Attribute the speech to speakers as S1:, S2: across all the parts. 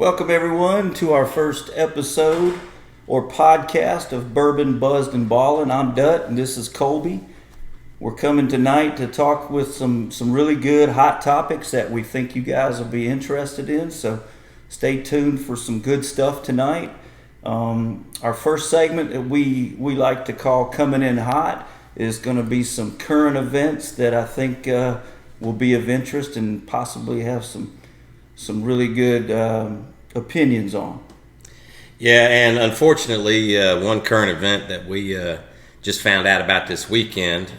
S1: Welcome everyone to our first episode or podcast of Bourbon, Buzzed, and Ballin. I'm Dut and this is Kolby. We're coming tonight to talk with some really good hot topics that we think you guys will be interested in. So stay tuned for some good stuff tonight. Our first segment that we like to call Coming In Hot is going to be some current events that I think will be of interest and possibly have some really good opinions on.
S2: Yeah, and unfortunately, one current event that we just found out about this weekend,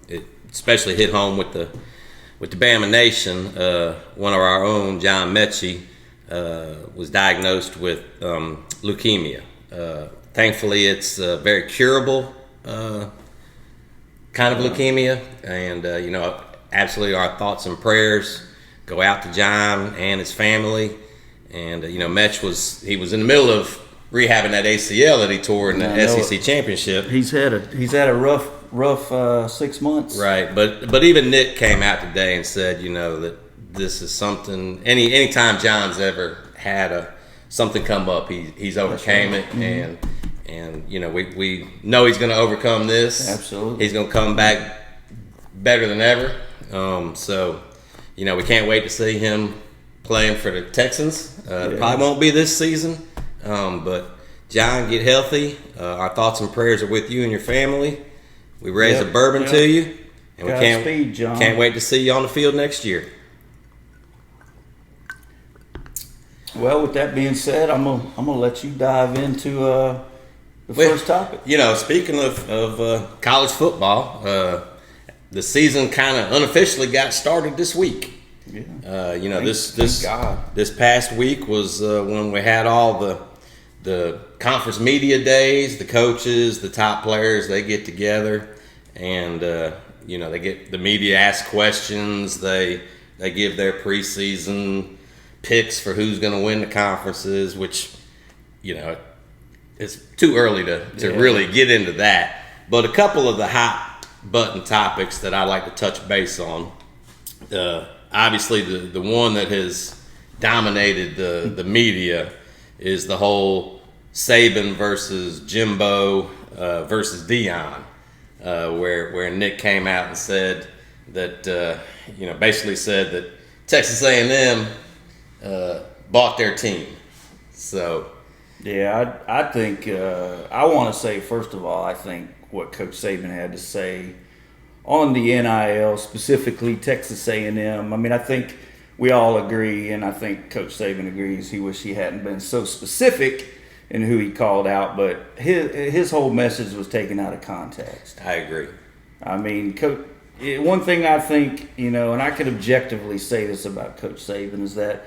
S2: it especially hit home with the Bama Nation. One of our own, John Mechie, was diagnosed with leukemia. Thankfully, it's very curable kind of leukemia, and absolutely our thoughts and prayers go out to John and his family. And Mech was in the middle of rehabbing that ACL that he tore in the SEC championship.
S1: He's had a rough 6 months.
S2: Right, but even Nick came out today and said, that this is something. Anytime John's ever had something come up, he's overcame it, mm-hmm. and we know he's going to overcome this.
S1: Absolutely,
S2: he's going to come back better than ever. So we can't wait to see him playing for the Texans. Probably won't be this season, but John, get healthy. Our thoughts and prayers are with you and your family. We raise a bourbon to you, and we can't wait to see you on the field next year.
S1: Well, with that being said, I'm gonna let you dive into the first topic.
S2: Speaking of college football, the season kind of unofficially got started this week.
S1: Yeah.
S2: This past week was when we had all the conference media days. The coaches, the top players, they get together, and they get the media ask questions. They give their preseason picks for who's going to win the conferences, which it's too early to really get into that. But a couple of the hot button topics that I like to touch base on. Obviously, the one that has dominated the media is the whole Saban versus Jimbo versus Deion, where Nick came out and said that basically said that Texas A&M bought their team. So
S1: yeah, I think I want to say, first of all, I think what Coach Saban had to say on the NIL, specifically Texas A&M. I mean, I think we all agree, and I think Coach Saban agrees, he wish he hadn't been so specific in who he called out, but his whole message was taken out of context.
S2: I agree.
S1: I mean, one thing I think, and I could objectively say this about Coach Saban, is that,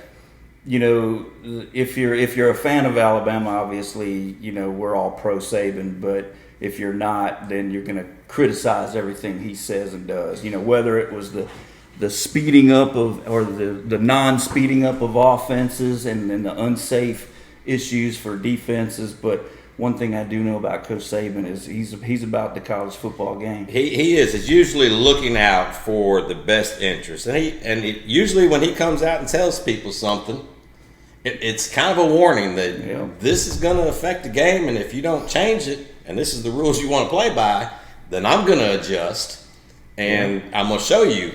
S1: if you're a fan of Alabama, obviously, we're all pro Saban, but if you're not, then you're going to criticize everything he says and does. Whether it was the speeding up or the non-speeding up of offenses and then the unsafe issues for defenses. But one thing I do know about Coach Saban is he's about the college football game.
S2: He is. He's usually looking out for the best interest, and usually when he comes out and tells people something, it's kind of a warning that this is going to affect the game, and if you don't change it, and this is the rules you want to play by, then I'm going to adjust, and I'm going to show you,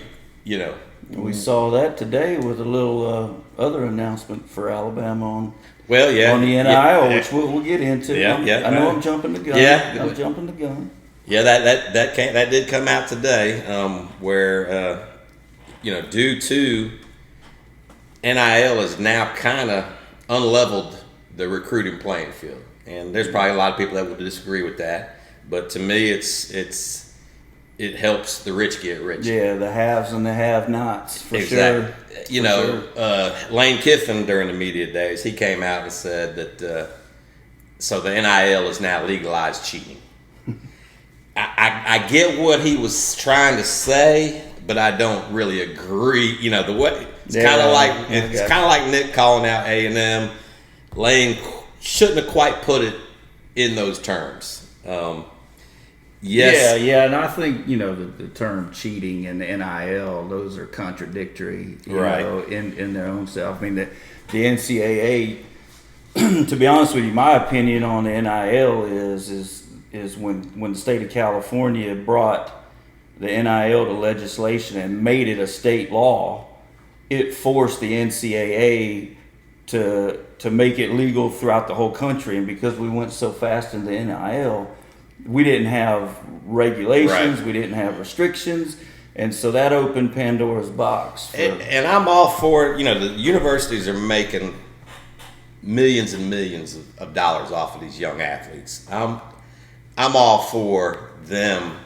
S1: We saw that today with a little other announcement for Alabama on the NIL, which we'll get into. I know I'm jumping the gun. I'm jumping the gun.
S2: Yeah, that did come out today, where due to NIL is now kind of unleveled the recruiting playing field. And there's probably a lot of people that would disagree with that, but to me, it helps the rich get richer.
S1: Yeah, the haves and the have-nots, for
S2: exactly.
S1: Sure.
S2: Lane Kiffin during the media days, he came out and said that so the NIL is now legalized cheating. I get what he was trying to say, but I don't really agree. The way it's kind of like Nick calling out A&M. Lane shouldn't have quite put it in those terms.
S1: Yes. Yeah, and I think, the term cheating and the NIL, those are contradictory, in their own self. I mean, the NCAA, to be honest with you, my opinion on the NIL is when the state of California brought the NIL to legislation and made it a state law, it forced the NCAA to make it legal throughout the whole country. And because we went so fast in the NIL, we didn't have regulations, we didn't have restrictions, and so that opened Pandora's box.
S2: And I'm all for it. The universities are making millions and millions of dollars off of these young athletes. I'm all for them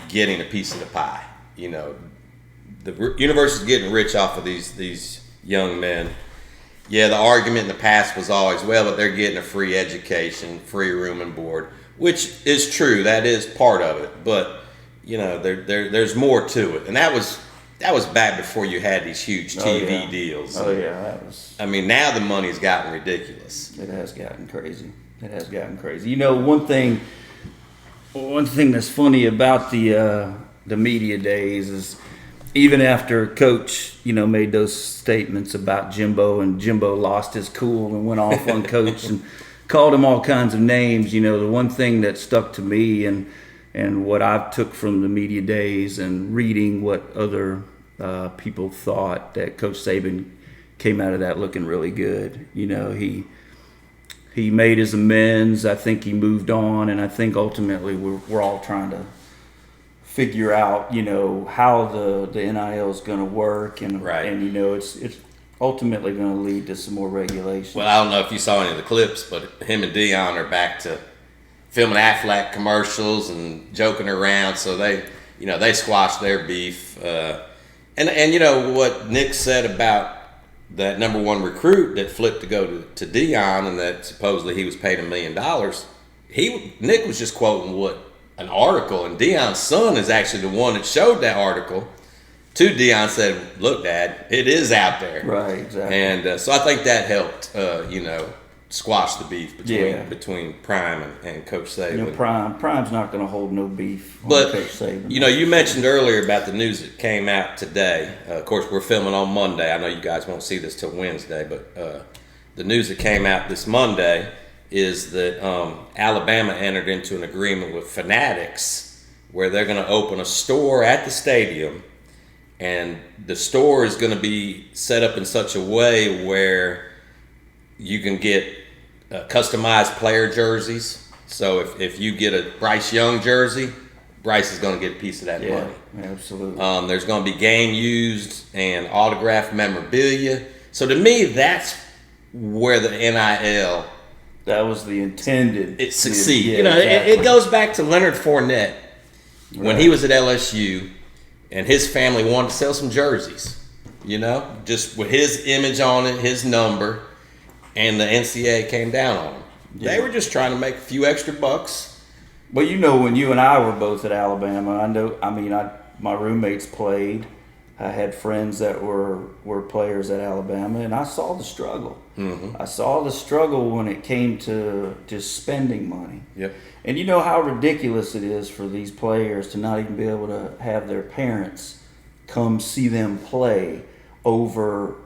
S2: getting a piece of the pie. The university's getting rich off of these young men. Yeah, the argument in the past was always, well, but they're getting a free education, free room and board, which is true. That is part of it. But there's more to it, and that was back before you had these huge TV deals.
S1: Oh yeah, that was.
S2: I mean, now the money's gotten ridiculous.
S1: It has gotten crazy. One thing that's funny about the media days is, even after Coach, made those statements about Jimbo, and Jimbo lost his cool and went off on Coach and called him all kinds of names. The one thing that stuck to me and what I took from the media days and reading what other people thought, that Coach Saban came out of that looking really good. He made his amends. I think he moved on, and I think ultimately we're all trying to figure out, how the NIL is going to work, and it's ultimately going to lead to some more regulations.
S2: Well, I don't know if you saw any of the clips, but him and Deion are back to filming Aflac commercials and joking around, so they squashed their beef. And what Nick said about that number one recruit that flipped to go to Deion, and that supposedly he was paid $1 million. Nick was just quoting an article, and Deion's son is actually the one that showed that article to Deion, said, "Look, Dad, it is out there."
S1: Right, exactly.
S2: And so I think that helped, squash the beef between Prime and Coach Saban.
S1: Prime's not going to hold no beef on Coach Saban.
S2: You mentioned earlier about the news that came out today. Of course, we're filming on Monday. I know you guys won't see this till Wednesday, but the news that came out this Monday is that Alabama entered into an agreement with Fanatics where they're going to open a store at the stadium, and the store is going to be set up in such a way where you can get customized player jerseys. So if you get a Bryce Young jersey, Bryce is going to get a piece of that money.
S1: Absolutely.
S2: There's going to be game used and autographed memorabilia. So to me, that's where the NIL,
S1: that was the intended.
S2: It succeed.
S1: Exactly.
S2: It goes back to Leonard Fournette when he was at LSU, and his family wanted to sell some jerseys. Just with his image on it, his number, and the NCAA came down on them. They were just trying to make a few extra bucks.
S1: Well, when you and I were both at Alabama, my roommates played. I had friends that were players at Alabama, and I saw the struggle. Mm-hmm. I saw the struggle when it came to just spending money.
S2: Yep.
S1: And you know how ridiculous it is for these players to not even be able to have their parents come see them play over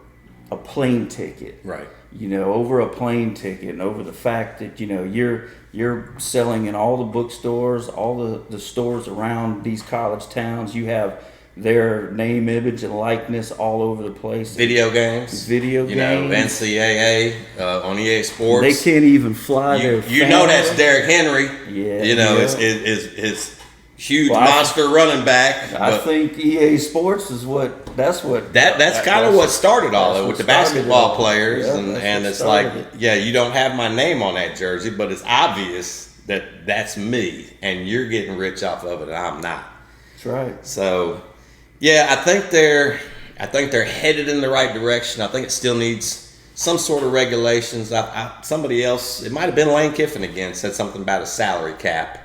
S1: a plane ticket.
S2: Right.
S1: Over a plane ticket, and over the fact that, you're selling in all the bookstores, all the stores around these college towns. You have their name, image, and likeness all over the place.
S2: Video games. NCAA on EA Sports.
S1: They can't even fly their family.
S2: That's Derrick Henry.
S1: Yeah.
S2: It's huge monster running back.
S1: I think EA Sports is that's
S2: kind of what started all of it with the basketball players, and it's like, you don't have my name on that jersey, but it's obvious that that's me, and you're getting rich off of it, and I'm not.
S1: That's right.
S2: So, I think they're headed in the right direction. I think it still needs some sort of regulations. Somebody else, it might have been Lane Kiffin again, said something about a salary cap.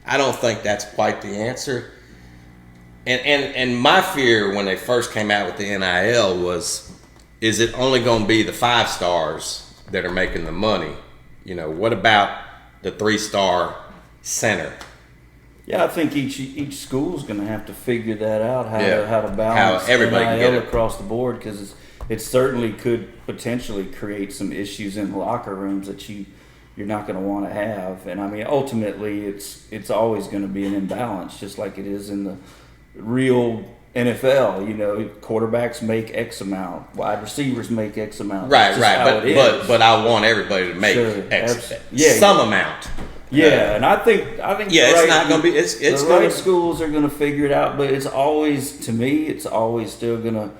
S2: I don't think that's quite the answer. And my fear when they first came out with the NIL was, is it only going to be the 5 stars that are making the money? What about the 3-star center?
S1: Yeah, I think each school is going to have to figure that out, how to balance
S2: how everybody can
S1: NIL
S2: get it
S1: across the board, because it certainly could potentially create some issues in the locker rooms that you're not going to want to have. And I mean, ultimately, it's always going to be an imbalance, just like it is in the real NFL. You know, quarterbacks make X amount, wide receivers make X amount.
S2: Right. But I want everybody to make some amount.
S1: Yeah, and I think
S2: it's not going to be. It's
S1: the right schools are going to figure it out, but it's always still going to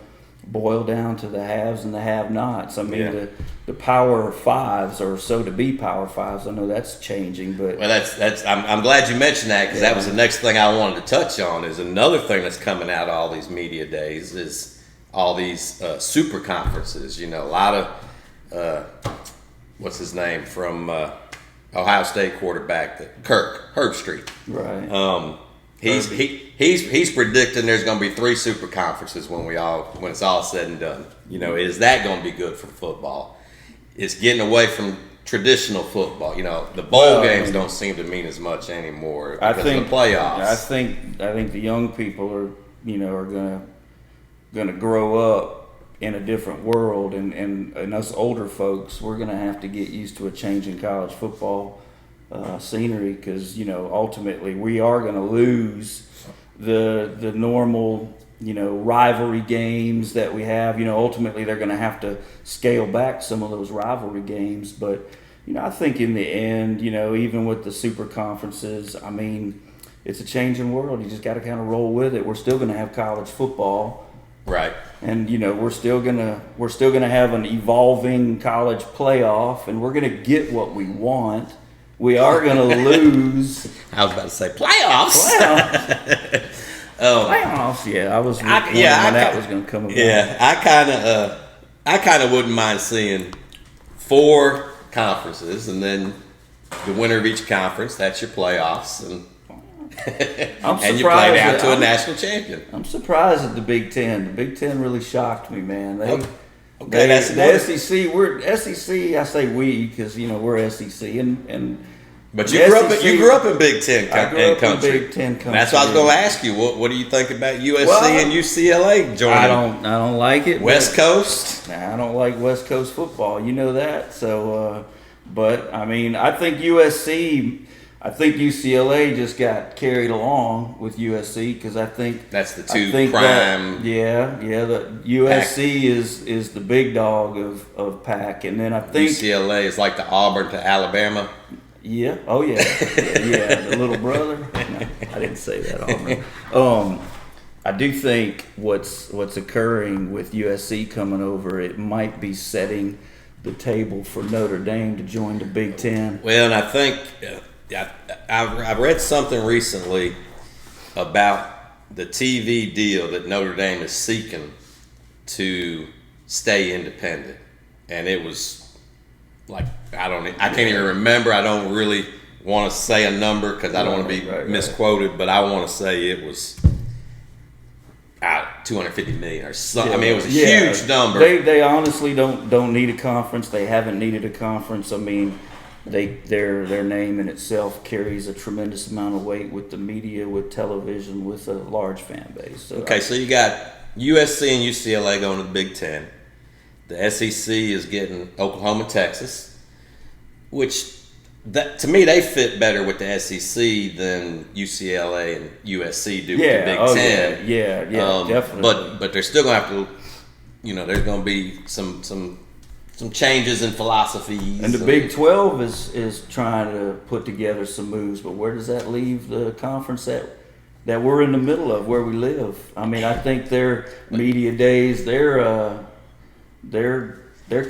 S1: boil down to the haves and the have-nots. I mean, the Power Fives or so-to-be Power Fives. I know that's changing, but
S2: that's. I'm glad you mentioned that, because that was the next thing I wanted to touch on. Is another thing that's coming out of all these media days is all these super conferences. You know, a lot of what's his name from Ohio State quarterback, Herb Street.
S1: Right.
S2: He's predicting there's going to be 3 super conferences when it's all said and done. You know, is that going to be good for football? It's getting away from traditional football. You know, the bowl games don't seem to mean as much anymore because of the playoffs.
S1: I think the young people are going to grow up in a different world, and us older folks, we're going to have to get used to a change in college football scenery, because ultimately we are going to lose the normal rivalry games that we have. Ultimately they're going to have to scale back some of those rivalry games, but I think in the end, even with the super conferences, I mean, it's a changing world. You just got to kind of roll with it. We're still going to have college football.
S2: Right.
S1: And we're still gonna have an evolving college playoff, and we're gonna get what we want. We are gonna lose.
S2: I was about to say playoffs.
S1: Playoffs. Yeah, I was. That was gonna come about.
S2: Yeah, I kind of wouldn't mind seeing 4 conferences, and then the winner of each conference, that's your playoffs, and you play down to a national champion.
S1: I'm surprised at the Big Ten. The Big Ten really shocked me, man.
S2: That's
S1: the SEC. We're SEC. I say we because we're SEC, and
S2: but you grew up in Big Ten country.
S1: In Big Ten country.
S2: That's what I was going to ask you. What do you think about USC and UCLA joining?
S1: I don't like it.
S2: West Coast.
S1: I don't like West Coast football. You know that. So, but I mean, I think USC. I think UCLA just got carried along with USC, because I think
S2: that's the two prime.
S1: The USC is the big dog of Pac, and then I think
S2: UCLA is like the Auburn to Alabama.
S1: Yeah. Oh yeah. The little brother. No, I didn't say that, Auburn. I do think what's occurring with USC coming over, it might be setting the table for Notre Dame to join the Big Ten.
S2: Well, and I think. I've read something recently about the TV deal that Notre Dame is seeking to stay independent, and it was like I can't even remember. I don't really want to say a number because I don't want to be misquoted, but I want to say it was $250 million or something. I mean, it was a huge number.
S1: They honestly don't need a conference. They haven't needed a conference. I mean. Their name in itself carries a tremendous amount of weight with the media, with television, with a large fan base. So
S2: you got USC and UCLA going to the Big Ten. The SEC is getting Oklahoma, Texas, which to me they fit better with the SEC than UCLA and USC do with the Big Ten.
S1: Yeah, definitely.
S2: But they're still going to have to, there's going to be some changes in philosophies.
S1: And the Big 12 is trying to put together some moves, but where does that leave the conference that we're in the middle of, where we live? I mean, I think their media days, their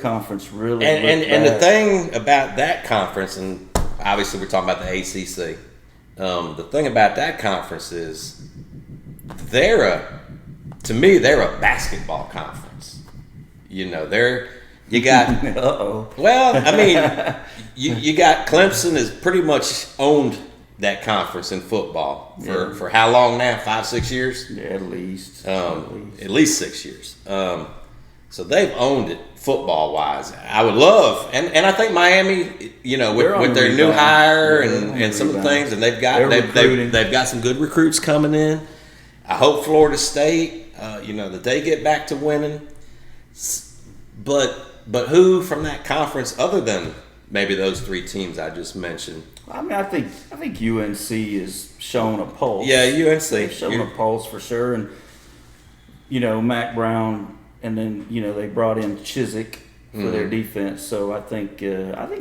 S1: conference really
S2: and the thing about that conference, and obviously we're talking about the ACC. The thing about that conference is they're a basketball conference. You got well, I mean, you got Clemson has pretty much owned that conference in football for how long now? 5-6 years?
S1: Yeah, at least.
S2: At least 6 years. So they've owned it football wise. I would love, and I think Miami, with their new hire and some of the things, and they've got some good recruits coming in. I hope Florida State, that they get back to winning. But who from that conference other than maybe those three teams I just mentioned?
S1: I mean, I think UNC has shown a pulse.
S2: Yeah, UNC.
S1: They've shown a pulse for sure, and Mac Brown, and then they brought in Chiswick for their defense. So I think they're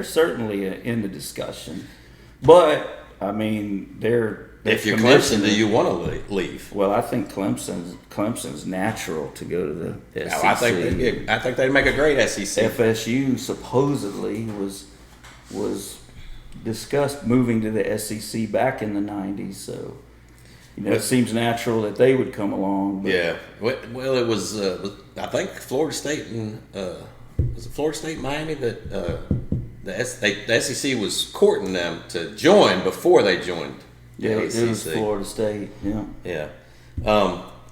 S1: certainly in the discussion, but I mean they're
S2: if you're Clemson, do you want to leave?
S1: Well, I think Clemson's natural to go to the SEC.
S2: I think they'd make a great SEC.
S1: FSU supposedly was discussed moving to the SEC back in the 90s, so it seems natural that they would come along. But
S2: yeah, well, it was I think Florida State and was it Florida State Miami that the SEC was courting them to join before they joined.
S1: Yeah, it was Florida State. Yeah.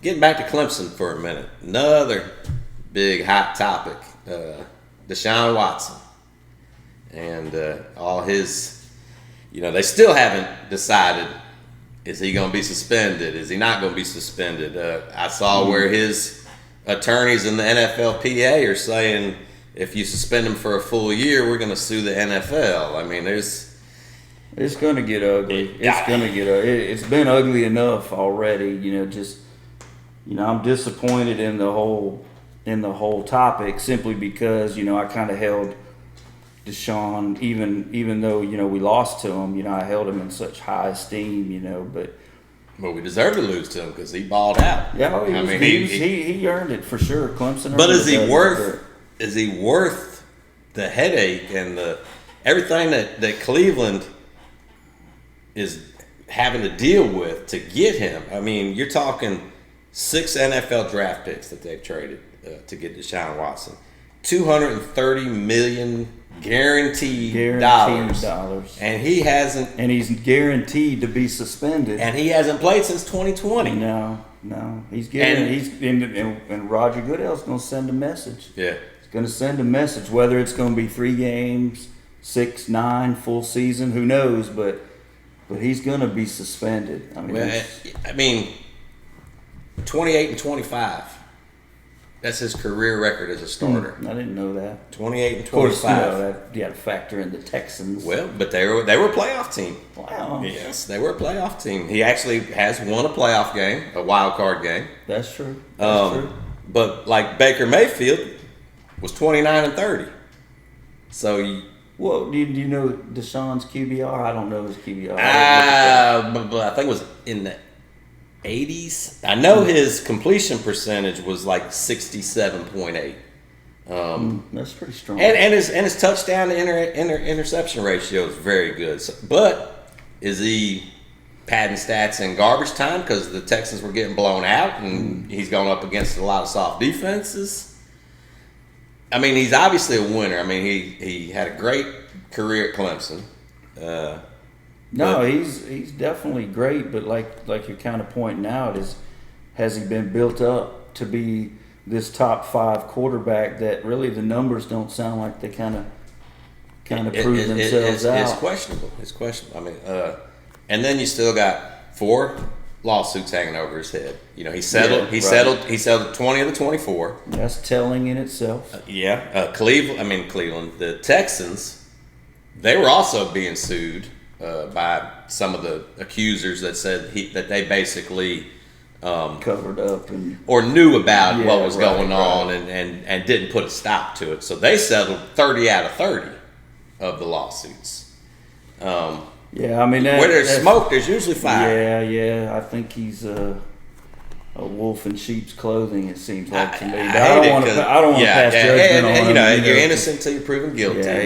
S2: Getting back to Clemson for a minute, another big hot topic: Deshaun Watson and all his. They still haven't decided. Is he going to be suspended? Is he not going to be suspended? I saw where his attorneys in the NFLPA are saying if you suspend him for a full year, we're going to sue the NFL. I mean,
S1: it's going to get ugly. It's going to get ugly. It's been ugly enough already. I'm disappointed in the whole topic simply because I kind of held Deshaun, even though we lost to him, I held him in such high esteem, but
S2: we deserve to lose to him because he balled out.
S1: Yeah, he earned it for sure. Clemson.
S2: But is he worth the headache and the everything that Cleveland is having to deal with to get him? I mean, you're talking 6 NFL draft picks that they've traded to get Deshaun Watson, $230 million. Guaranteed dollars, and he hasn't.
S1: And he's guaranteed to be suspended.
S2: And he hasn't played since 2020.
S1: No, he's and Roger Goodell's going to send a message.
S2: Yeah,
S1: he's going to send a message. Whether it's going to be 3 games, 6, 9, full season, who knows? But he's going to be suspended.
S2: 28 and 25. That's his career record as a starter.
S1: I didn't know that.
S2: 28 and 25.
S1: Of course, you got to factor in the Texans.
S2: Well, but they were a playoff team.
S1: Wow.
S2: Yes, they were a playoff team. He actually has won a playoff game, a wild card game.
S1: That's true. That's true.
S2: But like Baker Mayfield was 29 and 30. So
S1: do you know Deshaun's QBR? I don't know his QBR.
S2: But I think it was in the 80s. I know his completion percentage was like 67.8.
S1: That's pretty strong.
S2: And his touchdown to interception ratio is very good. So, but is he padding stats in garbage time because the Texans were getting blown out and he's going up against a lot of soft defenses? I mean, he's obviously a winner. I mean, he had a great career at Clemson.
S1: No, he's definitely great, but like you're kind of pointing out, has he been built up to be this top 5 quarterback that really the numbers don't sound like they kind of prove themselves out.
S2: It's questionable. I mean, and then you still got 4 lawsuits hanging over his head. He settled. He settled 20 of the 24.
S1: That's telling in itself.
S2: Cleveland. The Texans, they were also being sued by some of the accusers that said that they basically
S1: covered up
S2: or knew about what was going on and didn't put a stop to it. So they settled 30 out of 30 of the lawsuits.
S1: I mean,
S2: where there's smoke, there's usually fire.
S1: Yeah. I think he's a wolf in sheep's clothing. It seems like to me.
S2: I don't want to pass
S1: judgment on him.
S2: You're innocent until you're proven guilty.
S1: Yeah,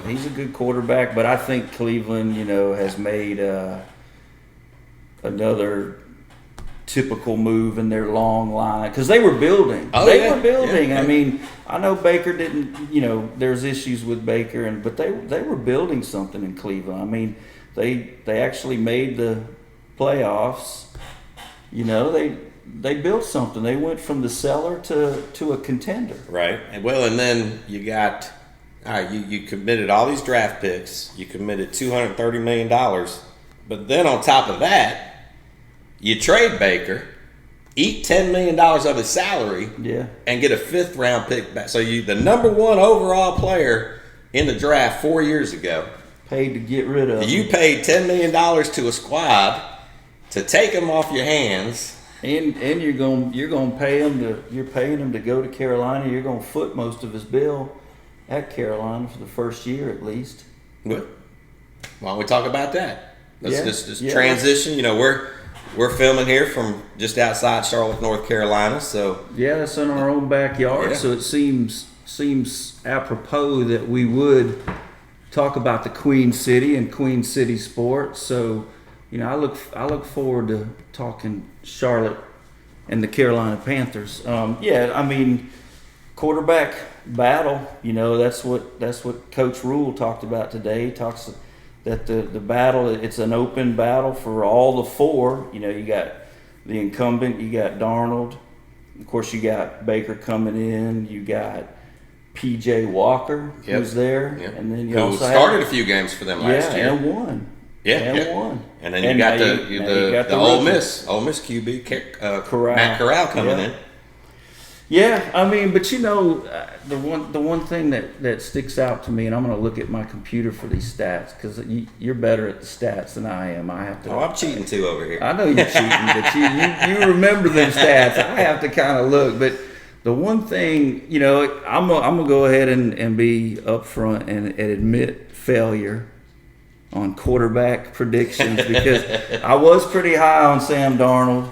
S1: he's a good quarterback, but I think Cleveland, has made another typical move in their long line because they were building. They were building. Yeah. I mean, I know Baker didn't. There's issues with Baker, but they were building something in Cleveland. I mean, they actually made the playoffs. They built something. They went from the cellar to a contender.
S2: Right. And then you got you committed all these draft picks. You committed $230 million, but then on top of that, you trade Baker eat $10 million of his salary, and get a 5th round pick back. So the number 1 overall player in the draft 4 years ago,
S1: paid to get rid of.
S2: You paid $10 million to a squad to take him off your hands,
S1: and you're gonna pay him you're paying him to go to Carolina. You're gonna foot most of his bill at Carolina for the first year at least.
S2: Well, why don't we talk about that? Let's just transition. You know, we're filming here from just outside Charlotte, North Carolina. So
S1: that's in our own backyard. Yeah. So it seems apropos that we would talk about the Queen City and Queen City sports. So, you know, I look forward to talking Charlotte and the Carolina Panthers. I mean, quarterback battle. You know, that's what Coach Rule talked about today. He talks that the battle, it's an open battle for all the 4. You know, you got the incumbent, you got Darnold, of course you got Baker coming in, you got PJ Walker who's there, and then you also
S2: started a few games for them last year
S1: and won.
S2: Won. And then you got the Ole Miss QB Matt Corral coming in.
S1: Yeah, I mean, but you know, the one thing that sticks out to me, and I'm going to look at my computer for these stats because you're better at the stats than I am. I have to.
S2: Oh, I'm cheating too over here.
S1: I know you're cheating, but you remember them stats. I have to kind of look, but the one thing, you know, I'm gonna go ahead and be upfront and admit failure on quarterback predictions because I was pretty high on Sam Darnold.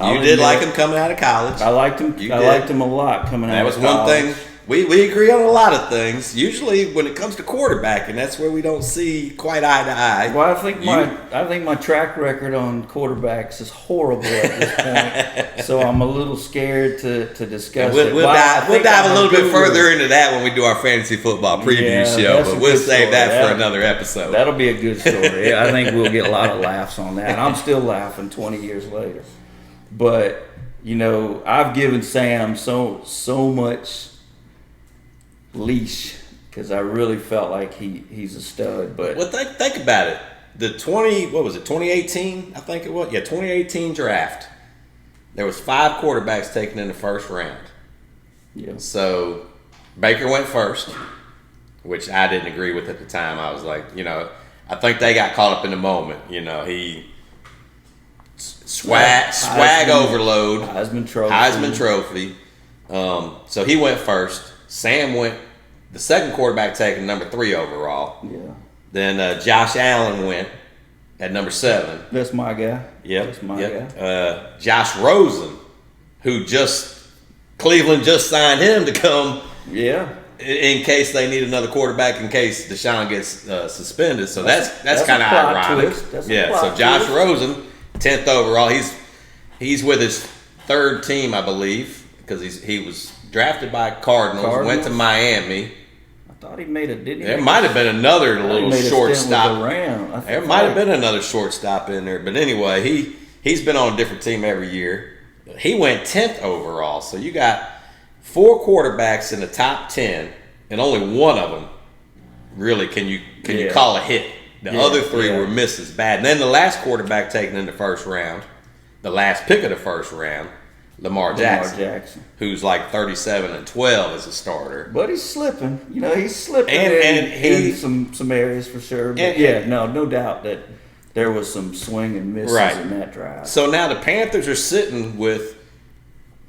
S2: You did like him coming out of college.
S1: I liked him. Liked him a lot coming out of college.
S2: That was one thing. We agree on a lot of things. Usually, when it comes to quarterbacking, that's where we don't see quite eye to eye.
S1: Well, I think my track record on quarterbacks is horrible at this point, so I'm a little scared to discuss it.
S2: We'll dive a little bit further into that when we do our fantasy football preview show, but we'll save that for another episode.
S1: That'll be a good story. I think we'll get a lot of laughs on that. I'm still laughing 20 years later. But, you know, I've given Sam so much leash because I really felt like he's a stud. But
S2: think about it. The 2018? I think it was. Yeah, 2018 draft. There was 5 quarterbacks taken in the first round.
S1: Yeah.
S2: So Baker went first, which I didn't agree with at the time. I was like, you know, I think they got caught up in the moment. You know, he swag overload. Heisman Trophy. So he went first. Sam went the second quarterback taken number 3 overall.
S1: Yeah.
S2: Then Josh Allen went at number 7.
S1: That's my guy.
S2: Yep.
S1: That's my guy.
S2: Josh Rosen, who Cleveland just signed him to come.
S1: Yeah.
S2: In case they need another quarterback, in case Deshaun gets suspended. So that's kind of ironic. So Josh Rosen, 10th overall. He's with his 3rd team, I believe, because he was drafted by Cardinals. Went to Miami.
S1: I thought he made it. Didn't he?
S2: There might have been another little shortstop.
S1: There
S2: might have been another shortstop in there, but anyway, he's been on a different team every year. He went 10th overall. So you got 4 quarterbacks in the top 10, and only one of them really can you call a hit. The other 3 were misses bad. And then the last quarterback taken in the first round, the last pick of the first round, Lamar Jackson, who's like 37-12 as a starter.
S1: But he's slipping. You know, he's slipping in some areas for sure. But no doubt that there was some swing and misses in that drive.
S2: So now the Panthers are sitting with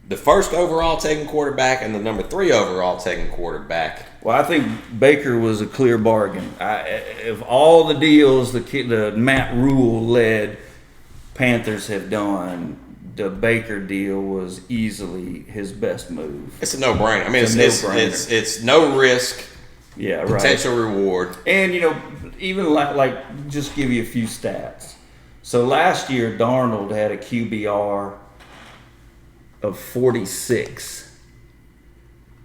S2: the first overall taken quarterback and the number 3 overall taken quarterback.
S1: Well, I think Baker was a clear bargain. Of all the deals the Matt Rule led Panthers have done, the Baker deal was easily his best move.
S2: It's a no-brainer. I mean, it's no risk, potential reward.
S1: And, you know, even like just give you a few stats. So last year, Darnold had a QBR of 46,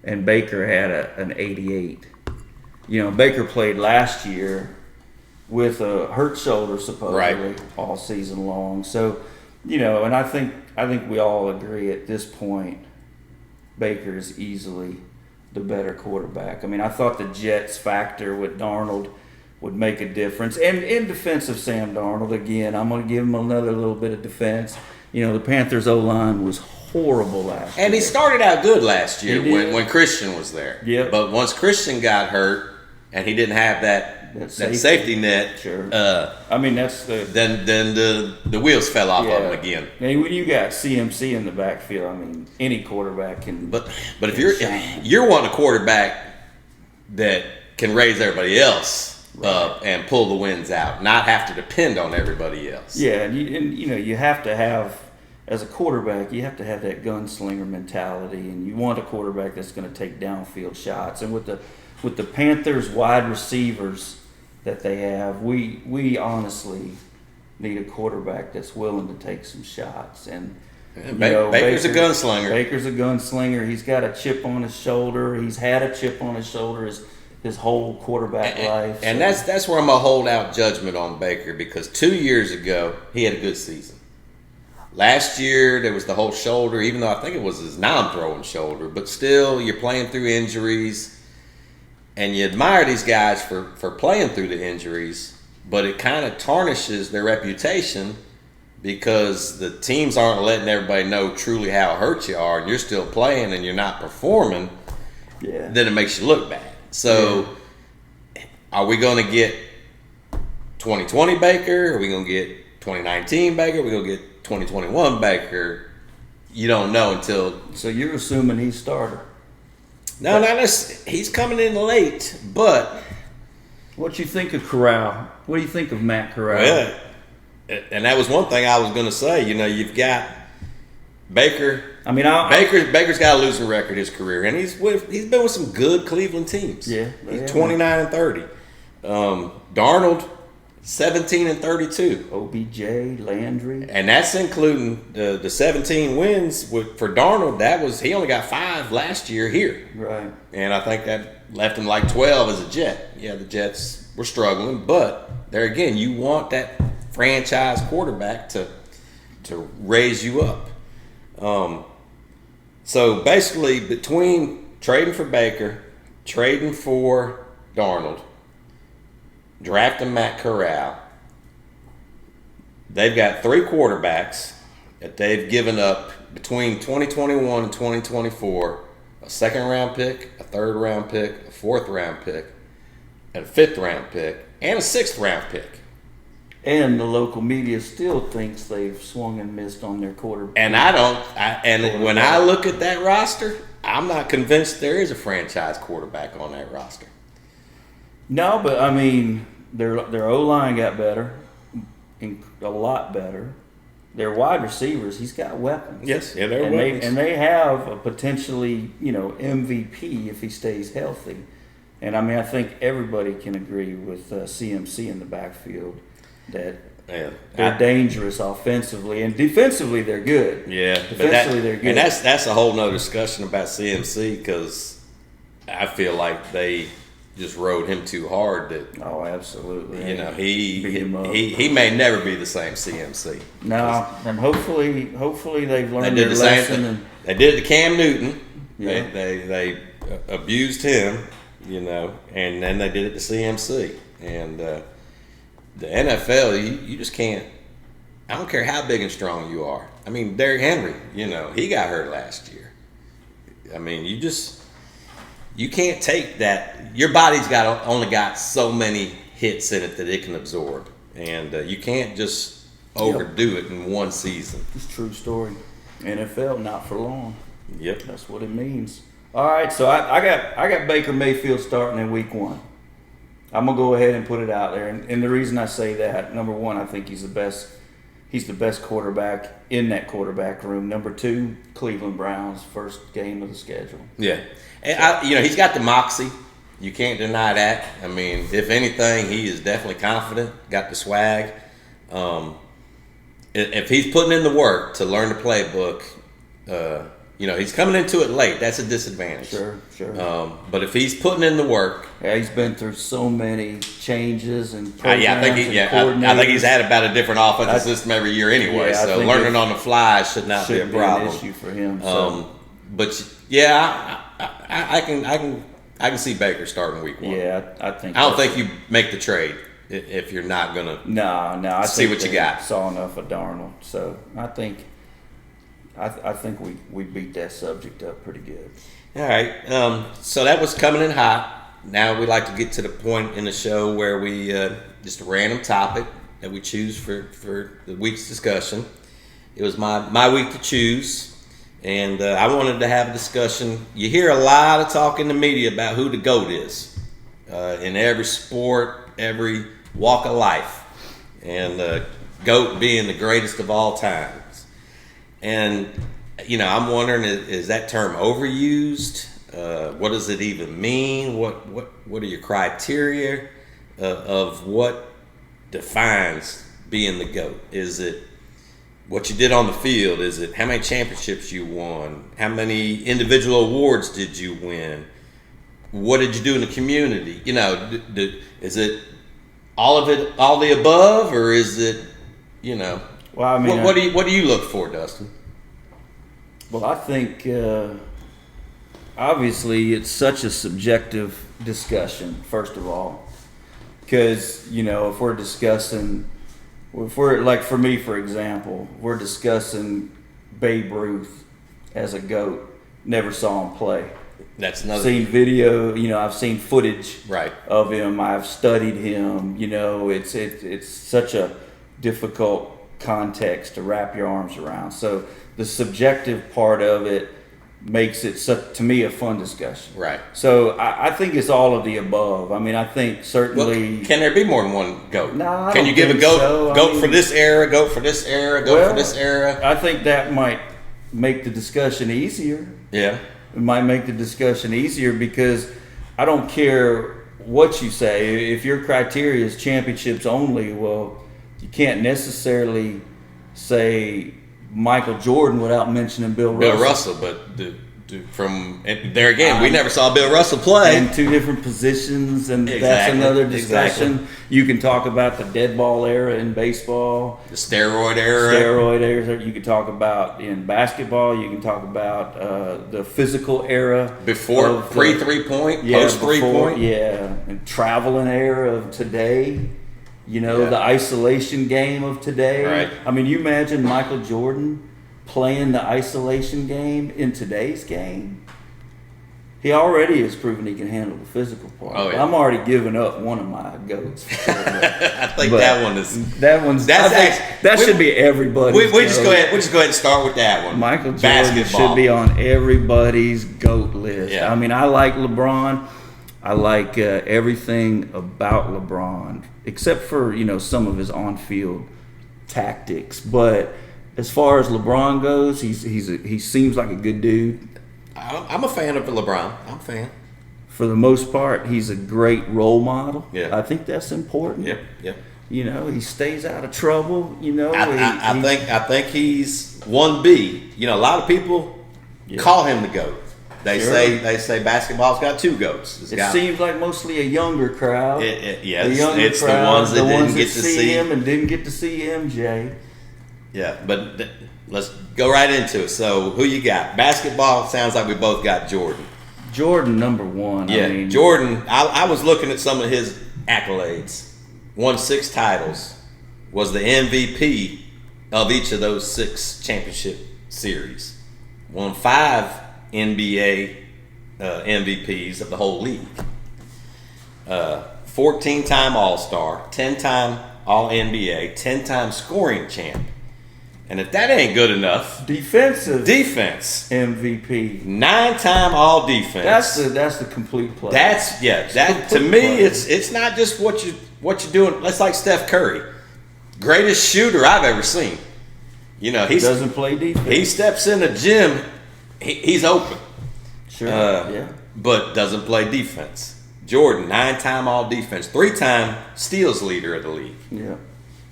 S1: and Baker had an 88. You know, Baker played last year with a hurt shoulder supposedly all season long. So, you know, and I think we all agree at this point Baker is easily the better quarterback. I mean, I thought the Jets factor with Darnold would make a difference. And in defense of Sam Darnold, again, I'm going to give him another little bit of defense. the Panthers O-line was horrible last year.
S2: And he started out good last year when Christian was there.
S1: Yep.
S2: But once Christian got hurt and he didn't have that safety net,
S1: sure. That's
S2: then the wheels fell off of him again.
S1: And when you got CMC in the backfield, any quarterback can.
S2: But if you're wanting a quarterback that can raise everybody else up and pull the wins out, not have to depend on everybody else.
S1: Yeah, and you have to have. As a quarterback, you have to have that gunslinger mentality, and you want a quarterback that's going to take downfield shots. And with the Panthers wide receivers that they have, we honestly need a quarterback that's willing to take some shots. And
S2: Baker's a gunslinger.
S1: Baker's a gunslinger. He's got a chip on his shoulder. He's had a chip on his shoulder his whole quarterback life.
S2: And that's where I'm gonna hold out judgment on Baker, because 2 years ago he had a good season. Last year, there was the whole shoulder, even though I think it was his non-throwing shoulder. But still, you're playing through injuries. And you admire these guys for playing through the injuries. But it kind of tarnishes their reputation, because the teams aren't letting everybody know truly how hurt you are. And you're still playing and you're not performing.
S1: Yeah.
S2: Then it makes you look bad. So, Are we going to get 2020 Baker? Are we going to get 2019 Baker? Are we going to get 2021 Baker? You don't know until.
S1: So you're assuming he's starter?
S2: No, he's coming in late. But
S1: what you think of Corral? What do you think of Matt Corral?
S2: Well, and that was one thing I was going to say. You've got Baker. Baker's got a losing record his career, and he's been with some good Cleveland teams.
S1: Yeah,
S2: he's 29-30. Darnold, 17-32.
S1: OBJ, Landry,
S2: and that's including the 17 wins for Darnold. He only got 5 last year here,
S1: right?
S2: And I think that left him like 12 as a Jet. Yeah, the Jets were struggling, but there again, you want that franchise quarterback to raise you up. So basically, between trading for Baker, trading for Darnold, drafting Matt Corral, they've got 3 quarterbacks that they've given up between 2021 and 2024, a 2nd-round pick, a 3rd-round pick, a 4th-round pick, and a 5th-round pick, and a 6th-round pick.
S1: And the local media still thinks they've swung and missed on their quarterback.
S2: And when I look at that roster, I'm not convinced there is a franchise quarterback on that roster.
S1: No, but their O-line got better, a lot better. Their wide receivers, he's got weapons.
S2: Yes, yeah, they're weapons.
S1: And they have a potentially, MVP if he stays healthy. And I think everybody can agree with CMC in the backfield that they're dangerous offensively, and defensively they're good.
S2: Yeah,
S1: defensively they're good.
S2: And that's a whole nother discussion about CMC, because I feel like they just rode him too hard.
S1: Oh, absolutely.
S2: He may never be the same CMC.
S1: No, and hopefully they've learned their lesson.
S2: They did it to Cam Newton.
S1: Yeah.
S2: They abused him, and then they did it to CMC. And the NFL, you just can't. I don't care how big and strong you are. Derrick Henry, he got hurt last year. You can't take that. Your body's only got so many hits in it that it can absorb, and you can't just overdo it in one season.
S1: It's a true story. NFL, not for long.
S2: Yep,
S1: that's what it means. All right, so I got Baker Mayfield starting in week 1. I'm gonna go ahead and put it out there, and the reason I say that, number 1, I think he's the best. He's the best quarterback in that quarterback room. Number 2, Cleveland Browns, first game of the schedule.
S2: Yeah, and he's got the moxie. You can't deny that. If anything, he is definitely confident. Got the swag. If he's putting in the work to learn the playbook, he's coming into it late. That's a disadvantage.
S1: Sure.
S2: But if he's putting in the work,
S1: he's been through so many changes and
S2: I think he's had about a different offensive system every year anyway. So learning on the fly should not be a problem.
S1: An issue for him.
S2: But yeah, I can see Baker starting week 1.
S1: Yeah, I
S2: don't think you make the trade if you're not gonna.
S1: No. I
S2: see
S1: think
S2: what you got.
S1: Saw enough of Darnold, so I think I think we beat that subject up pretty good.
S2: All right. So that was coming in hot. Now we like to get to the point in the show where we just a random topic that we choose for the week's discussion. It was my week to choose, and I wanted to have a discussion. You hear a lot of talk in the media about who the GOAT is in every sport, every walk of life, and GOAT being the greatest of all times. And I'm wondering, is that term overused? What does it even mean? What are your criteria of what defines being the GOAT? Is it what you did on the field? Is it how many championships you won? How many individual awards did you win? What did you do in the community? Is it all of it, all the above, or is it, Well,
S1: I mean,
S2: what do you look for, Dustin?
S1: Well, I think obviously it's such a subjective discussion. First of all, because if we're like, for me, for example, we're discussing Babe Ruth as a GOAT. Never saw him play.
S2: That's another.
S1: Seen video, I've seen footage
S2: Right.
S1: of him. I've studied him. It's such a difficult context to wrap your arms around. So the subjective part of it makes it, to me, a fun discussion.
S2: Right.
S1: So I think it's all of the above. I mean, I think certainly.
S2: Well, can there be more than one GOAT?
S1: No, I
S2: can
S1: don't
S2: you give a
S1: think
S2: GOAT?
S1: so.
S2: GOAT for this era, GOAT for this era, GOAT for this era.
S1: I think that might make the discussion easier.
S2: Yeah.
S1: It might make the discussion easier because I don't care what you say. If your criteria is championships only, well, you can't necessarily say Michael Jordan without mentioning Bill Russell.
S2: Bill Russell, but from there again, we never saw Bill Russell play.
S1: In two different positions, and
S2: Exactly.
S1: that's another discussion.
S2: Exactly.
S1: You can talk about the dead ball era in baseball.
S2: The steroid era.
S1: You can talk about in basketball. You can talk about the physical era.
S2: Before pre-3-point, post-3-point.
S1: Yeah, and traveling era of today. The isolation game of today.
S2: Right.
S1: I mean, you imagine Michael Jordan playing the isolation game in today's game. He already has proven he can handle the physical part.
S2: Oh, yeah.
S1: I'm already giving up one of my GOATs.
S2: I think that one is.
S1: That should be everybody's.
S2: We just go ahead. We just go ahead and start with that one.
S1: Michael Jordan
S2: Basketball
S1: should be on everybody's GOAT list.
S2: Yeah.
S1: I mean, I like LeBron. I like everything about LeBron, except for some of his on-field tactics. But as far as LeBron goes, he seems like a good dude.
S2: I'm a fan of LeBron. I'm a fan.
S1: For the most part, he's a great role model.
S2: Yeah.
S1: I think that's important.
S2: Yep.
S1: He stays out of trouble.
S2: I think he's 1B. A lot of people call him the GOAT. They say basketball's got two GOATs.
S1: It seems like mostly a younger crowd.
S2: It's the ones that didn't get to see
S1: him and didn't get to see MJ.
S2: Yeah, but let's go right into it. So, who you got? Basketball sounds like we both got Jordan.
S1: Jordan, number one.
S2: Yeah,
S1: I mean,
S2: Jordan. I was looking at some of his accolades. Won 6 titles. Was the MVP of each of those 6 championship series. Won 5 NBA MVPs of the whole league. 14-time All-Star, 10-time All-NBA, 10-time scoring champ. And if that ain't good enough,
S1: defense
S2: MVP,
S1: MVP,
S2: 9-time All-Defense.
S1: That's the complete play.
S2: That to me, it's not just what you're doing. That's like Steph Curry, greatest shooter I've ever seen. He
S1: doesn't play defense.
S2: He steps in the gym, he's open.
S1: Sure.
S2: But doesn't play defense. Jordan, 9-time All-Defense, 3-time steals leader of the league.
S1: Yeah.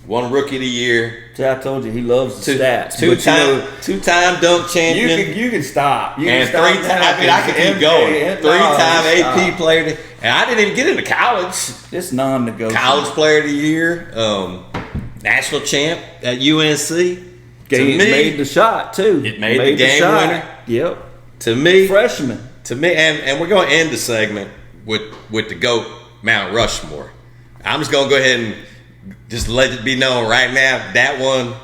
S2: 1 Rookie of the Year.
S1: See, I told you he loves the stats.
S2: 2-time dunk champion.
S1: You can stop.
S2: And 3-time. I mean, I can keep going. 3-time AP player. And I didn't even get into college.
S1: It's non-negotiable.
S2: College player of the year. National champ at UNC.
S1: Made the shot too.
S2: It made the game winner.
S1: Yep.
S2: To me,
S1: freshman.
S2: To me, and we're going to end the segment with the GOAT Mount Rushmore. I'm just going to go ahead and just let it be known right now, that one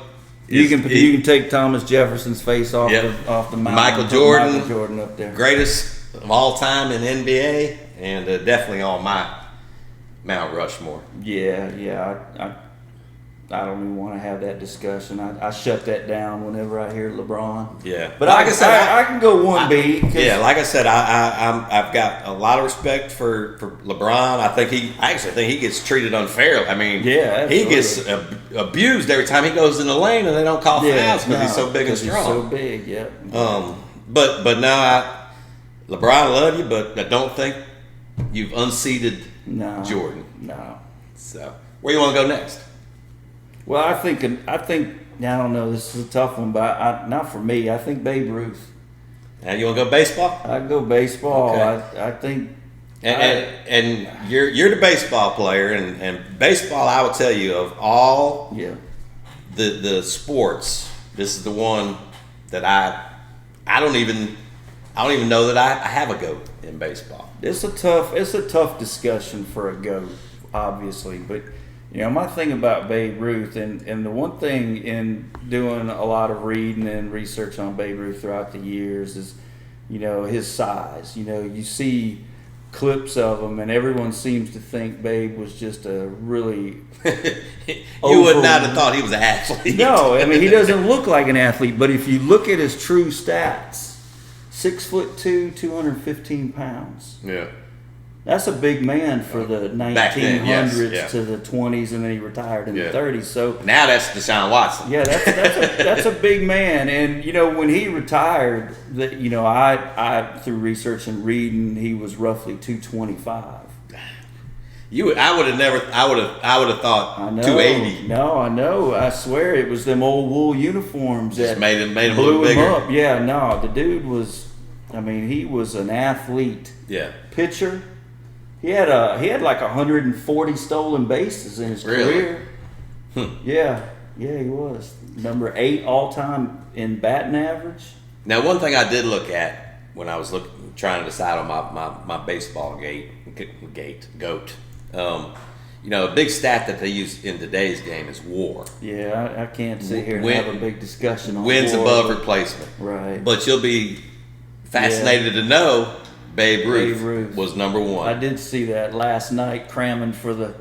S1: You can take Thomas Jefferson's face off the mountain.
S2: Michael
S1: Jordan up there,
S2: greatest of all time in NBA, and definitely on my Mount Rushmore.
S1: Yeah. I don't even want to have that discussion. I shut that down whenever I hear LeBron.
S2: Yeah,
S1: but like I said, I can go 1B.
S2: Yeah, like I said, I've got a lot of respect for LeBron. I think he gets treated unfairly. I mean, he gets abused every time he goes in the lane, and they don't call fouls because he's so big and strong.
S1: He's so big, yeah.
S2: But now LeBron, I love you, but I don't think you've unseated Jordan.
S1: No.
S2: So where you want to go next?
S1: Well, I think I don't know. This is a tough one, but not for me. I think Babe Ruth.
S2: And you want to go baseball?
S1: I'd go baseball.
S2: Okay.
S1: I think.
S2: And you're the baseball player, and baseball, I would tell you, of all the sports, this is the one that I don't even know that I have a GOAT in baseball.
S1: It's a tough discussion for a GOAT, obviously, but. My thing about Babe Ruth, and the one thing in doing a lot of reading and research on Babe Ruth throughout the years is, his size. You see clips of him, and everyone seems to think Babe was just a really
S2: you would not have thought he was an athlete.
S1: No, I mean, he doesn't look like an athlete, but if you look at his true stats, 6'2", 215 pounds.
S2: Yeah.
S1: That's a big man for the 1900s to the 20s, and then he retired in the 30s. So
S2: now that's Deshaun Watson.
S1: Yeah, that's a big man. And when he retired, I through research and reading, he was roughly 225.
S2: I would have thought 280.
S1: No, I know. I swear it was them old wool uniforms
S2: that made him
S1: blew
S2: look bigger.
S1: Him up. Yeah, no, the dude was. I mean, he was an athlete.
S2: Yeah.
S1: Pitcher. He had like 140 stolen bases in his career. Yeah, he was number 8 all time in batting average.
S2: Now, one thing I did look at when I was trying to decide on my baseball GOAT. A big stat that they use in today's game is WAR.
S1: Yeah, I can't sit here and have a big discussion on
S2: wins
S1: WAR,
S2: above replacement.
S1: Right.
S2: But you'll be fascinated to know Babe Ruth was number 1.
S1: I did see that last night cramming for the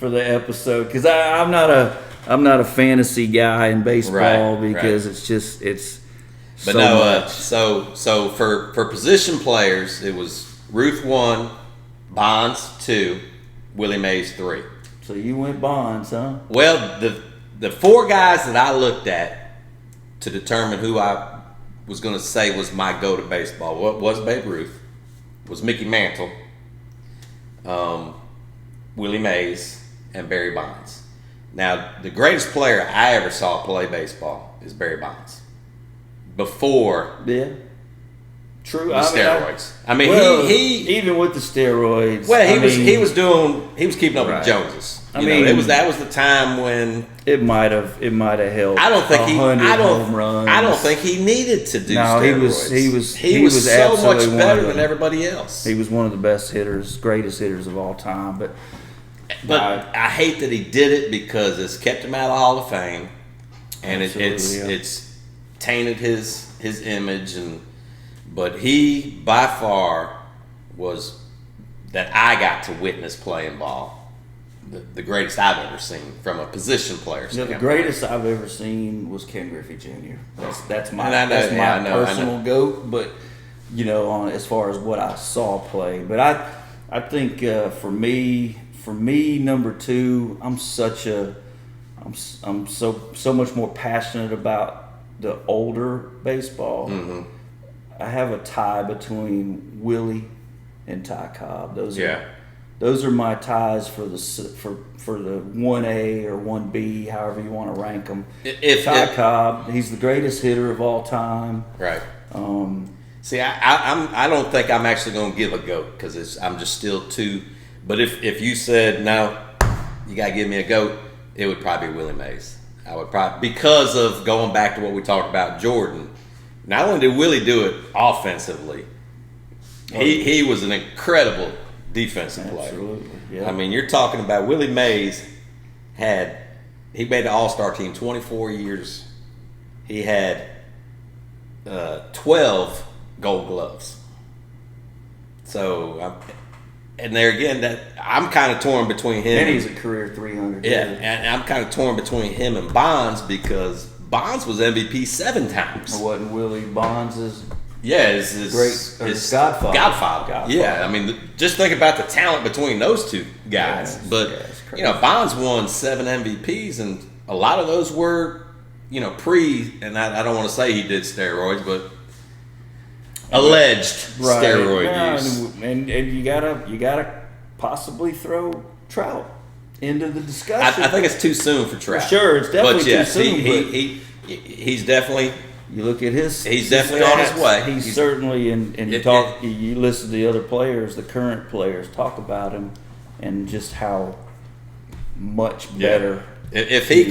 S1: episode because I'm not a fantasy guy in baseball because it's.
S2: But so no, so for position players, it was Ruth 1, Bonds 2, Willie Mays 3.
S1: So you went Bonds, huh?
S2: Well, the 4 guys that I looked at to determine who I was going to say was my go to baseball was Babe Ruth. Was Mickey Mantle, Willie Mays, and Barry Bonds. Now, the greatest player I ever saw play baseball is Barry Bonds. Before
S1: true.
S2: The steroids.
S1: He even with the steroids.
S2: Well, he was keeping up with the Joneses. That was the time when
S1: it might have helped.
S2: I don't think
S1: home runs.
S2: I don't think he needed to do steroids.
S1: He was
S2: so much better than everybody else.
S1: He was one of the best hitters, greatest hitters of all time. But
S2: I hate that he did it because it's kept him out of the Hall of Fame, and it's tainted his image. But he by far was that I got to witness playing ball. The greatest I've ever seen from a position player standpoint.
S1: The greatest I've ever seen was Ken Griffey Jr. That's my personal GOAT, but as far as what I saw play. But I think for me number 2, I'm so much more passionate about the older baseball.
S2: Mm-hmm.
S1: I have a tie between Willie and Ty Cobb. Those are my ties for the 1A or 1B, however you want to rank them. Ty Cobb, he's the greatest hitter of all time.
S2: Right. See, I don't think I'm actually going to give a GOAT because I'm just still too. But if you said no, you got to give me a GOAT, it would probably be Willie Mays. I would probably, because of going back to what we talked about Jordan. Not only did Willie do it offensively, he was an incredible defensive player.
S1: Absolutely, yeah.
S2: I mean, you're talking about Willie Mays he made the All-Star team 24 years he had 12 Gold Gloves. So, and there again, that I'm kind of torn between him.
S1: And he's a career 300.
S2: Yeah, and I'm kind of torn between him and Bonds because Bonds was MVP 7 times.
S1: Or wasn't Willie Bonds'
S2: his Godfather. Yeah, I mean, just think about the talent between those two guys. Bonds won 7 MVPs, and a lot of those were, and I don't want to say he did steroids, but alleged steroid use.
S1: And you gotta possibly throw Trout into the discussion.
S2: I think it's too soon for Trout.
S1: For sure, it's definitely too soon.
S2: He's definitely.
S1: You look at his.
S2: He's definitely on his way.
S1: He's certainly, and you listen to the other players, the current players, talk about him, and just how much better.
S2: If he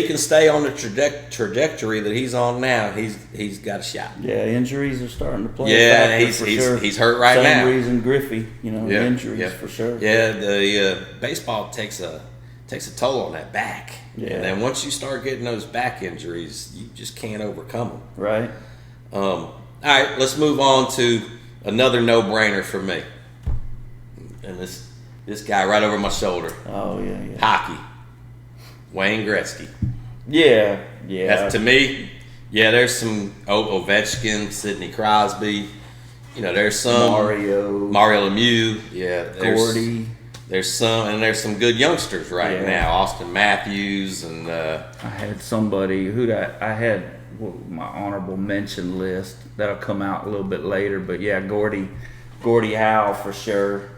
S2: can stay on the trajectory that he's on now, he's got a shot.
S1: Yeah, injuries are starting to play.
S2: Yeah,
S1: sure.
S2: He's hurt right now.
S1: Same reason Griffey, injuries for sure.
S2: Yeah, the baseball takes a toll on that back.
S1: Yeah.
S2: And then once you start getting those back injuries, you just can't overcome them.
S1: Right.
S2: All right, let's move on to another no-brainer for me. And this guy right over my shoulder.
S1: Oh yeah.
S2: Hockey. Wayne Gretzky.
S1: Yeah.
S2: That's, to me, there's some Ovechkin, Sidney Crosby. There's some Mario Lemieux. Yeah,
S1: Gordy.
S2: There's some good youngsters now. Austin Matthews and
S1: I had somebody I had my honorable mention list that'll come out a little bit later, but Gordie Howe for sure.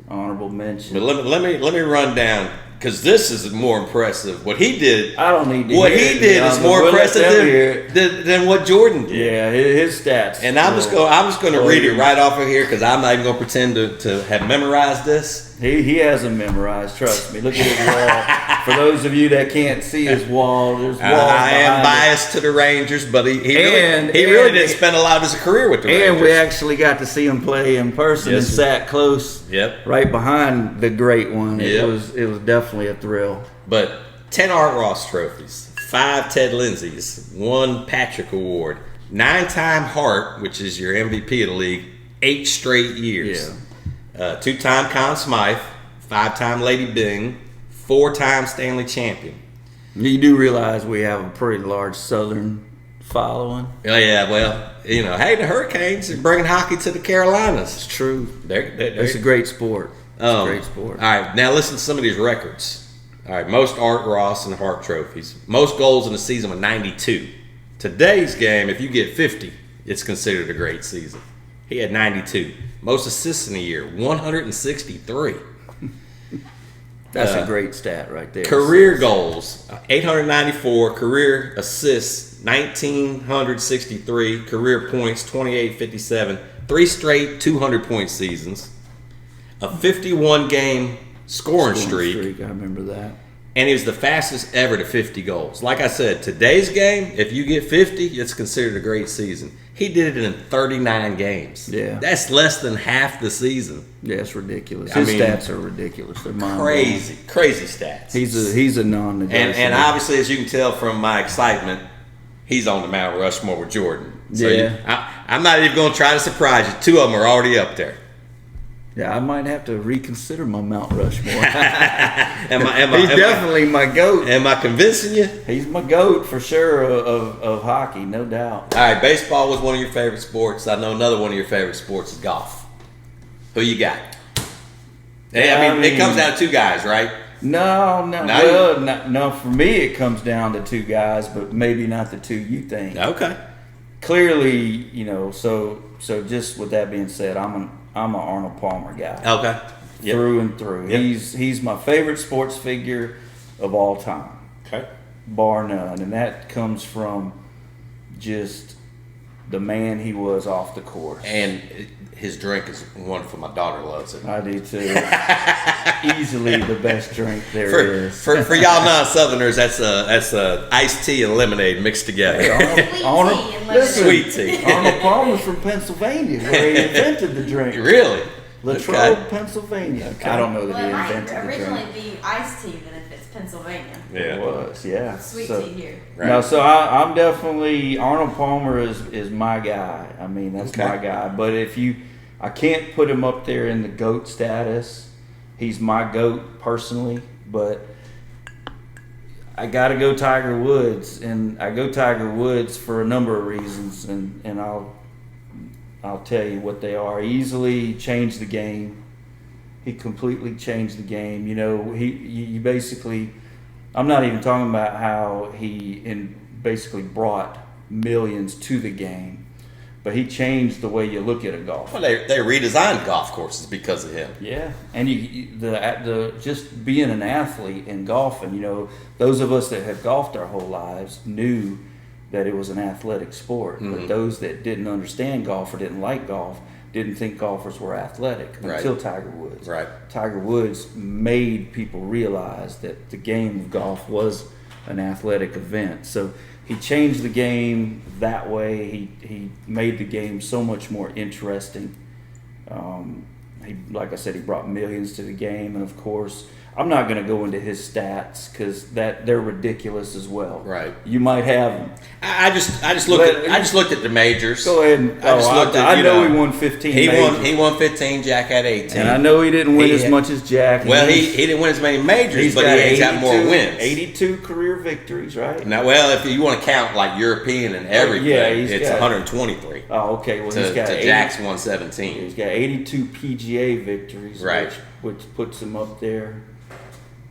S1: Honorable mention.
S2: But let me run down, because this is more impressive. What he did.
S1: I don't need to.
S2: What he did is more impressive than what Jordan did.
S1: Yeah, his stats.
S2: And I'm just going to read it right off of here, because I'm not even going to pretend to have memorized this.
S1: He hasn't memorized. Trust me. Look at his wall. For those of you that can't see his wall, there's walls.
S2: I am biased to the Rangers, but he really didn't spend a lot of his career with the Rangers.
S1: And we actually got to see him play in person and sat close, right behind the great one. It was definitely a thrill.
S2: But 10 Art Ross trophies, 5 Ted Lindsays, 1 Patrick Award, 9-time Hart, which is your MVP of the league, 8 straight years.
S1: Yeah.
S2: 2-time Conn Smythe, 5-time Lady Byng, 4-time Stanley champion.
S1: You do realize we have a pretty large Southern following.
S2: Oh yeah, well, hey, the Hurricanes are bringing hockey to the Carolinas.
S1: It's true.
S2: It's
S1: a great sport.
S2: All right, now listen to some of these records. All right, most Art Ross and Hart trophies. Most goals in a season with 92. Today's game, if you get 50, it's considered a great season. He had 92. Most assists in a year, 163.
S1: That's a great stat right there.
S2: Career goals, 894. Career assists, 1,963. Career points, 2,857. 3 straight 200-point seasons. A 51-game scoring streak.
S1: I remember that.
S2: And he was the fastest ever to 50 goals. Like I said, today's game, if you get 50, it's considered a great season. He did it in 39 games.
S1: Yeah.
S2: That's less than half the season.
S1: Yeah, it's ridiculous. His stats are ridiculous. They're
S2: crazy stats.
S1: He's a non-negotiable.
S2: And obviously, as you can tell from my excitement, he's on the Mount Rushmore with Jordan. So I'm not even going to try to surprise you. 2 of them are already up there.
S1: Yeah, I might have to reconsider my Mount Rushmore. He's definitely my GOAT.
S2: Am I convincing you?
S1: He's my GOAT for sure of hockey, no doubt.
S2: All right, baseball was one of your favorite sports. I know another one of your favorite sports is golf. Who you got? I mean, it comes down to 2 guys, right?
S1: No. No, for me it comes down to 2 guys, but maybe not the 2 you think.
S2: Okay.
S1: Clearly, so just with that being said, I'm an Arnold Palmer guy.
S2: Okay.
S1: Through and through. Yep. He's my favorite sports figure of all time.
S2: Okay.
S1: Bar none. And that comes from just the man he was off the course.
S2: And his drink is wonderful. My daughter loves it.
S1: I do too. Easily the best drink there is.
S2: For y'all non-Southerners, that's a iced tea and lemonade mixed together.
S1: Sweet
S2: tea.
S1: Arnold Palmer's from Pennsylvania, where he invented the drink.
S2: Really?
S1: Latrobe, Pennsylvania.
S2: Okay.
S1: I don't know that
S3: Well,
S1: he
S3: it might
S1: invented the
S3: originally
S1: drink.
S3: be iced tea than if it's Pennsylvania.
S2: Yeah.
S1: It was, yeah.
S3: Sweet
S1: So-
S3: tea here.
S2: Right.
S1: No, so I'm definitely Arnold Palmer is my guy. I mean, that's
S2: Okay.
S1: my guy. But I can't put him up there in the GOAT status. He's my GOAT personally, but I got to go Tiger Woods, and I go Tiger Woods for a number of reasons, and I'll tell you what they are. He easily changed the game. He completely changed the game. You know, he basically. I'm not even talking about how he basically brought millions to the game, but he changed the way you look at a golf.
S2: Well, they redesigned golf courses because of him.
S1: Yeah, and the just being an athlete in golfing, you know, those of us that have golfed our whole lives knew that it was an athletic sport.
S2: Mm-hmm.
S1: But those that didn't understand golf or didn't like golf didn't think golfers were athletic until Tiger Woods.
S2: Right.
S1: Tiger Woods made people realize that the game of golf was an athletic event. So he changed the game that way. He made the game so much more interesting. Like I said, he brought millions to the game, and of course, I'm not going to go into his stats because they're ridiculous as well.
S2: Right.
S1: You might have them.
S2: I just looked at the majors.
S1: Go ahead. And, I know he won 15.
S2: He won 15. Jack had 18.
S1: And I know he didn't win as much as Jack.
S2: Well, he didn't win as many majors, but he's got more wins.
S1: 82 career victories, right?
S2: Now, well, if you want to count like European and everything, it's 123.
S1: Oh, okay. Well,
S2: to Jack's 117.
S1: He's got 82 PGA victories,
S2: right?
S1: Which puts him up there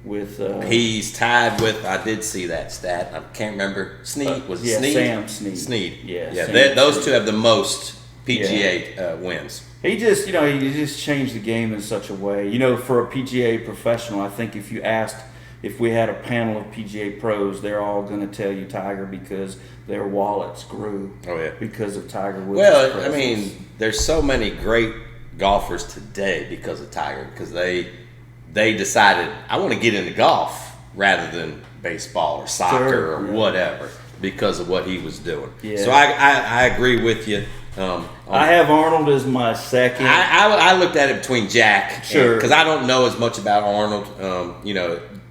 S1: with.
S2: He's tied with. I did see that stat. I can't remember. Snead was it Snead?
S1: Sam Snead.
S2: Snead.
S1: Yeah.
S2: Those two have the most PGA wins.
S1: He just, he just changed the game in such a way. You know, for a PGA professional, I think if you asked, if we had a panel of PGA pros, they're all going to tell you Tiger because their wallets grew.
S2: Oh yeah.
S1: Because of Tiger Woods.
S2: Well,
S1: presence.
S2: I mean, there's so many great golfers today because of Tiger, because they decided I want to get into golf rather than baseball or soccer or whatever because of what he was doing. Yeah. So I agree with you.
S1: I have Arnold as my second.
S2: I looked at it between Jack,
S1: sure,
S2: because I don't know as much about Arnold.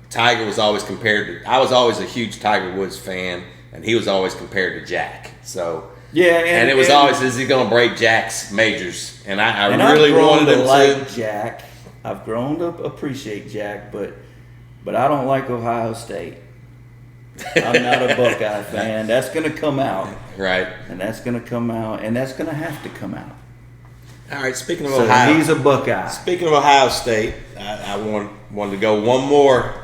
S2: Tiger was always compared to. I was always a huge Tiger Woods fan, and he was always compared to Jack. So
S1: yeah,
S2: and it was always, is he going to break Jack's majors? And I really
S1: I've grown
S2: wanted him
S1: to like Jack. I've grown to appreciate Jack, but I don't like Ohio State. I'm not a Buckeye fan. That's going to come out.
S2: Right.
S1: And that's going to come out, and that's going to have to come out.
S2: All right, speaking of Ohio.
S1: He's a Buckeye.
S2: Speaking of Ohio State, I wanted to go one more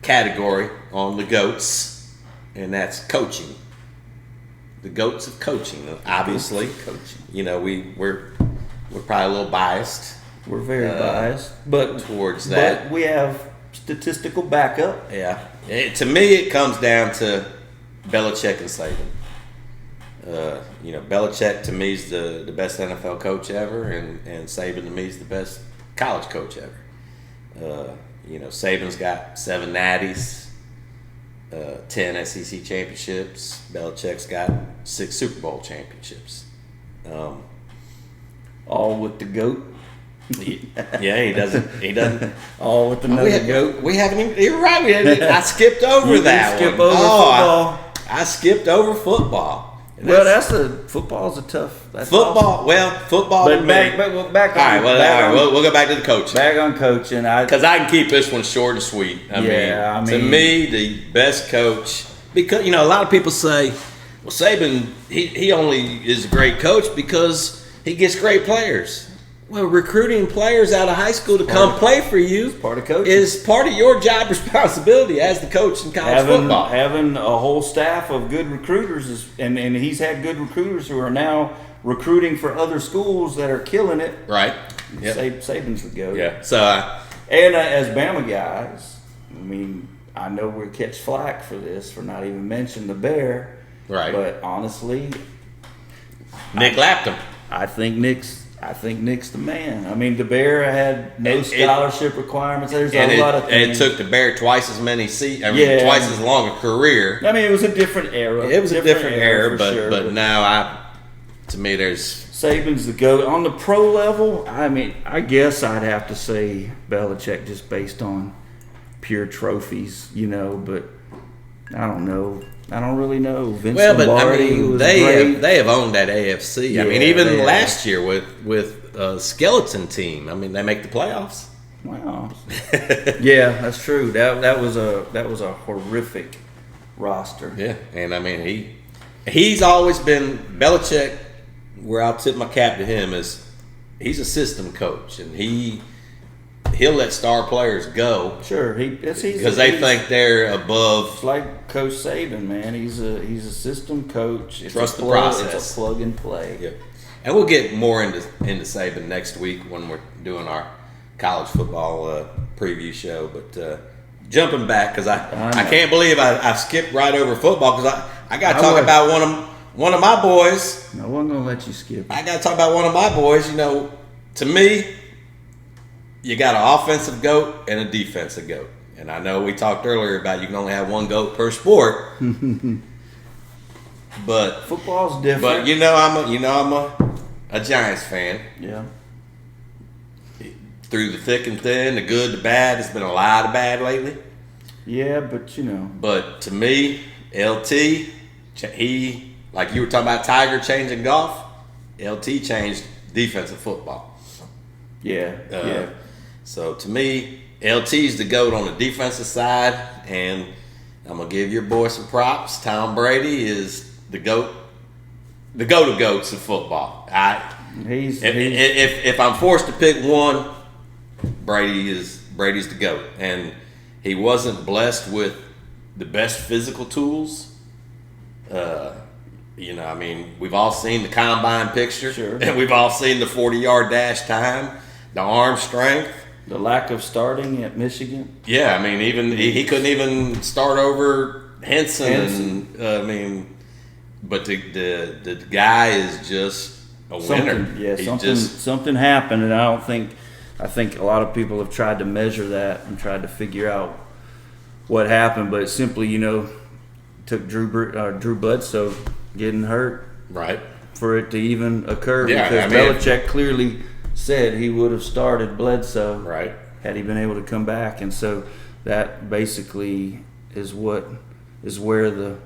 S2: category on the GOATs, and that's coaching. The GOATs of coaching, obviously. We're probably a little biased.
S1: We're very biased, but
S2: towards that.
S1: But we have statistical backup.
S2: Yeah. To me, it comes down to Belichick and Saban. Belichick to me is the best NFL coach ever, and Saban to me is the best college coach ever. Saban's got 7 natties, 10 SEC championships. Belichick's got 6 Super Bowl championships.
S1: All with the GOAT.
S2: Yeah, he doesn't.
S1: All with another GOAT.
S2: We haven't even. You're right. I skipped over that.
S1: Skip over football.
S2: I skipped over football.
S1: Football's a tough.
S2: Football. Well, football.
S1: But back on.
S2: All right. We'll go back to the coaching.
S1: Back on coaching,
S2: because I can keep this one short and sweet. I mean, to me, the best coach, because a lot of people say, well, Saban, he only is a great coach because he gets great players. Well, recruiting players out of high school to come play for you is part of your job responsibility as the coach in college football.
S1: Having a whole staff of good recruiters, and he's had good recruiters who are now recruiting for other schools that are killing it.
S2: Right.
S1: Yep. Saban's the GOAT.
S2: Yeah. So,
S1: as Bama guys, I know we catch flack for this, for not even mentioning the Bear.
S2: Right.
S1: But honestly,
S2: Nick lapped him.
S1: I think Nick's the man. The Bear had no scholarship requirements. There's a lot of things.
S2: And it took the Bear twice as many twice as long a career.
S1: It was a different era.
S2: It was a different era,
S1: for sure,
S2: but now to me there's
S1: Saban's the GOAT. On the pro level, I mean, I guess I'd have to say Belichick just based on pure trophies, but I don't know. I don't really know. Vince Lombardi was great.
S2: They have owned that AFC.
S1: Yeah,
S2: I mean, even last year with a skeleton team. I mean, they make the playoffs.
S1: Wow. Yeah, that's true. That was a horrific roster.
S2: Yeah, and I mean he's always been Belichick. Where I'll tip my cap to him is he's a system coach, and he'll let star players go.
S1: Sure, because
S2: they think they're above.
S1: It's like Coach Saban, man. He's a system coach.
S2: Trust the process.
S1: It's a plug and play.
S2: Yep. And we'll get more into Saban next week when we're doing our college football preview show. But jumping back, because I can't believe I skipped right over football, because I got to talk about one of my boys.
S1: No one gonna let you skip.
S2: I got to talk about one of my boys. To me, you got an offensive GOAT and a defensive GOAT. And I know we talked earlier about you can only have one GOAT per sport. But
S1: football's different.
S2: But I'm a Giants fan.
S1: Yeah.
S2: Through the thick and thin, the good, the bad. There's been a lot of bad lately.
S1: Yeah, but
S2: But to me, LT, he, like you were talking about Tiger changing golf, LT changed defensive football.
S1: Yeah. Yeah.
S2: So to me, LT's the GOAT on the defensive side, and I'm gonna give your boy some props. Tom Brady is the GOAT of GOATs of football. If I'm forced to pick one, Brady's the GOAT, and he wasn't blessed with the best physical tools. I mean, we've all seen the combine picture,
S1: sure,
S2: and we've all seen the 40-yard dash time, the arm strength,
S1: the lack of starting at Michigan.
S2: Yeah, I mean, even he couldn't even start over Henson. And, but the guy is just a winner.
S1: Yeah, something happened, and I think a lot of people have tried to measure that and tried to figure out what happened, but it simply, took Drew Bledsoe getting hurt,
S2: right,
S1: for it to even occur.
S2: Yeah,
S1: because Belichick clearly said he would have started Bledsoe,
S2: right,
S1: had he been able to come back, and so that basically is where the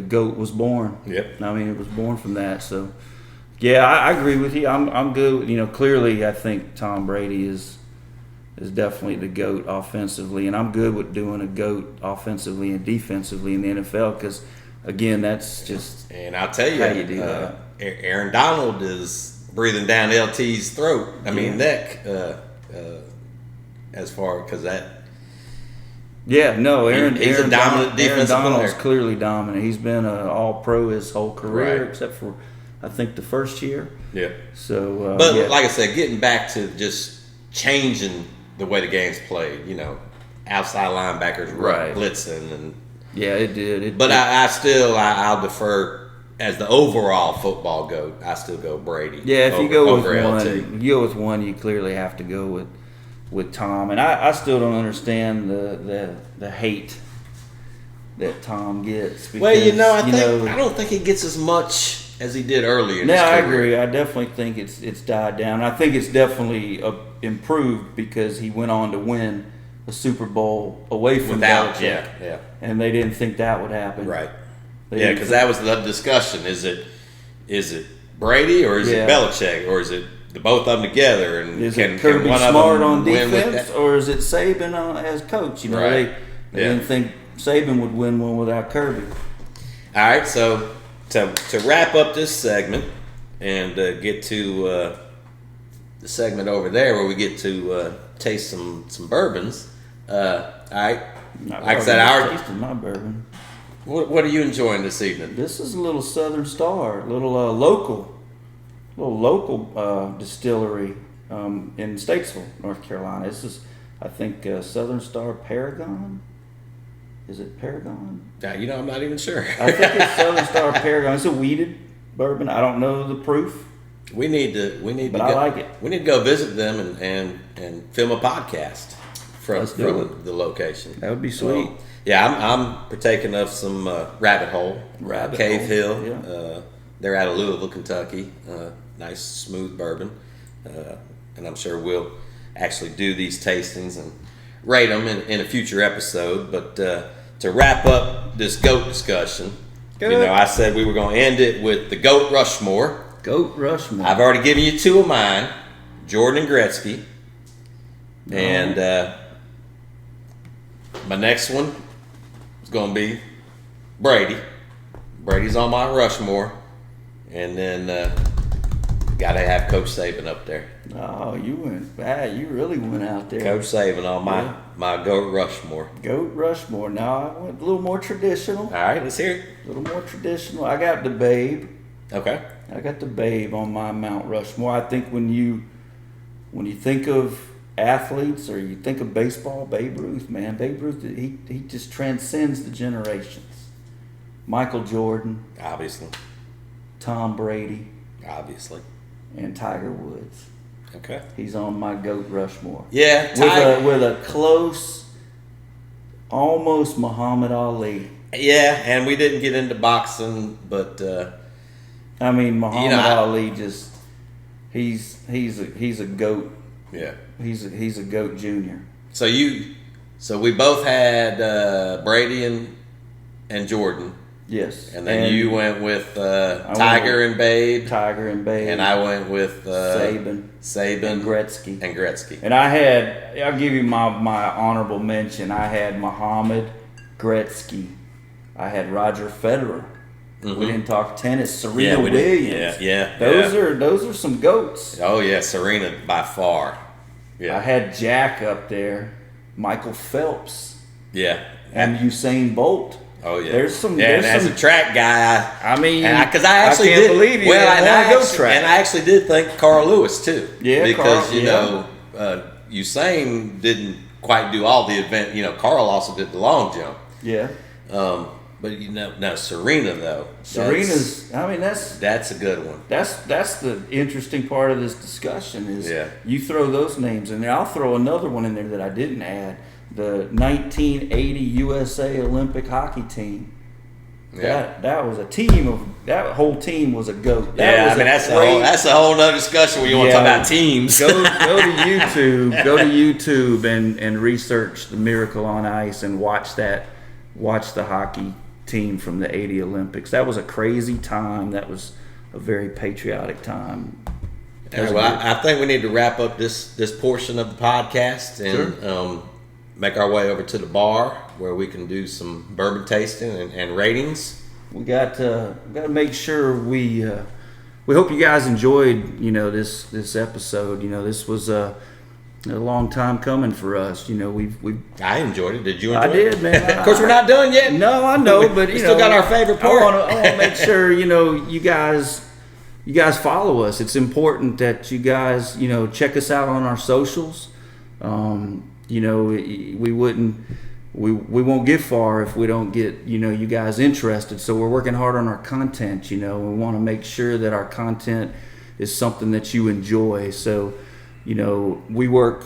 S1: GOAT was born.
S2: Yep.
S1: I mean, it was born from that. So, yeah, I agree with you. I'm good. Clearly, I think Tom Brady is definitely the GOAT offensively, and I'm good with doing a GOAT offensively and defensively in the NFL because, again, that's just
S2: and I'll tell you,
S1: how you do that.
S2: Aaron Donald is breathing down LT's throat. Neck. As far because that.
S1: Yeah, no,
S2: he's a dominant defensive player.
S1: Aaron Donald's clearly dominant. He's been an All-Pro his whole career,
S2: right,
S1: except for I think the first year.
S2: Yeah.
S1: So,
S2: but like I said, getting back to just changing the way the game's played, outside linebackers
S1: right,
S2: blitzing, and
S1: yeah, it did.
S2: But I'll defer as the overall football GOAT. I still go Brady.
S1: Yeah, if you go with
S2: LT.
S1: one, you clearly have to go with Tom. And I still don't understand the hate that Tom gets. Because,
S2: I don't think he gets as much as he did earlier.
S1: No, I agree. I definitely think it's died down. I think it's definitely improved because he went on to win a Super Bowl away from Belichick.
S2: Yeah.
S1: And they didn't think that would happen.
S2: Right. Because that was the discussion. Is it Brady or is it Belichick or is it the both of them together? And
S1: is it Kirby Smart on defense or is it Saban as coach?
S2: Right.
S1: They didn't think Saban would win one without Kirby.
S2: All right, so to wrap up this segment and get to the segment over there where we get to taste some bourbons. All right. Like I said,
S1: I tasted my bourbon.
S2: What are you enjoying this evening?
S1: This is a little Southern Star, a little local distillery in Statesville, North Carolina. This is, I think, Southern Star Paragon. Is it Paragon?
S2: I'm not even sure.
S1: I think it's Southern Star Paragon. It's a weeded bourbon. I don't know the proof.
S2: We need to.
S1: I like it.
S2: We need to go visit them and film a podcast from the location.
S1: That would be sweet.
S2: Yeah, I'm partaking of some Rabbit Hole, Cave Hill, They're out of Louisville, Kentucky. Nice, smooth bourbon. And I'm sure we'll actually do these tastings and rate them in a future episode. But to wrap up this GOAT discussion, I said we were going to end it with the GOAT Rushmore.
S1: GOAT Rushmore.
S2: I've already given you 2 of mine, Jordan and Gretzky. And my next one is going to be Brady. Brady's on my Rushmore. And then got to have Coach Saban up there.
S1: Oh, you really went out there.
S2: Coach Saban on my GOAT Rushmore.
S1: GOAT Rushmore. Now, I went a little more traditional.
S2: All right, let's hear it.
S1: A little more traditional. I got the Babe.
S2: Okay.
S1: I got the Babe on my Mount Rushmore. I think when you think of athletes or you think of baseball, Babe Ruth, man. Babe Ruth, he just transcends the generations. Michael Jordan.
S2: Obviously.
S1: Tom Brady.
S2: Obviously.
S1: And Tiger Woods.
S2: Okay.
S1: He's on my GOAT Rushmore.
S2: Yeah.
S1: With a close, almost Muhammad Ali.
S2: Yeah, and we didn't get into boxing, but
S1: Muhammad Ali just he's a GOAT.
S2: Yeah.
S1: He's a GOAT junior.
S2: So we both had Brady and Jordan.
S1: Yes.
S2: And then you went with Tiger and Babe.
S1: Tiger and Babe.
S2: And I went with
S1: Saban.
S2: And
S1: Gretzky. And I'll give you my honorable mention. I had Muhammad, Gretzky. I had Roger Federer. Mm-hmm. We didn't talk tennis. Serena Williams.
S2: Yeah.
S1: Those are some GOATs.
S2: Oh yeah, Serena by far. Yeah.
S1: I had Jack up there, Michael Phelps.
S2: Yeah.
S1: And Usain Bolt.
S2: Oh yeah,
S1: as
S2: a track guy, because I
S1: actually can't believe you.
S2: And I actually did think Carl Lewis too.
S1: Yeah,
S2: because Usain didn't quite do all the event. Carl also did the long jump.
S1: Yeah.
S2: But now Serena though.
S1: Serena's. That's
S2: a good one.
S1: That's the interesting part of this discussion is you throw those names in there. I'll throw another one in there that I didn't add. The 1980 USA Olympic hockey team.
S2: Yeah.
S1: That was a team of that whole team was a GOAT.
S2: That's a whole other discussion when you want to talk about teams.
S1: Go to YouTube and research the Miracle on Ice and watch the hockey team from the 80 Olympics. That was a crazy time. That was a very patriotic time.
S2: Well, I think we need to wrap up this portion of the podcast and make our way over to the bar where we can do some bourbon tasting and ratings.
S1: We got to make sure we hope you guys enjoyed this episode. This was a long time coming for us.
S2: I enjoyed it. Did you enjoy it?
S1: I did, man.
S2: Of course, we're not done yet.
S1: No, I know, but
S2: we still got our favorite part.
S1: I want to make sure you guys follow us. It's important that you guys check us out on our socials. We won't get far if we don't get you guys interested. So we're working hard on our content. We want to make sure that our content is something that you enjoy. So we work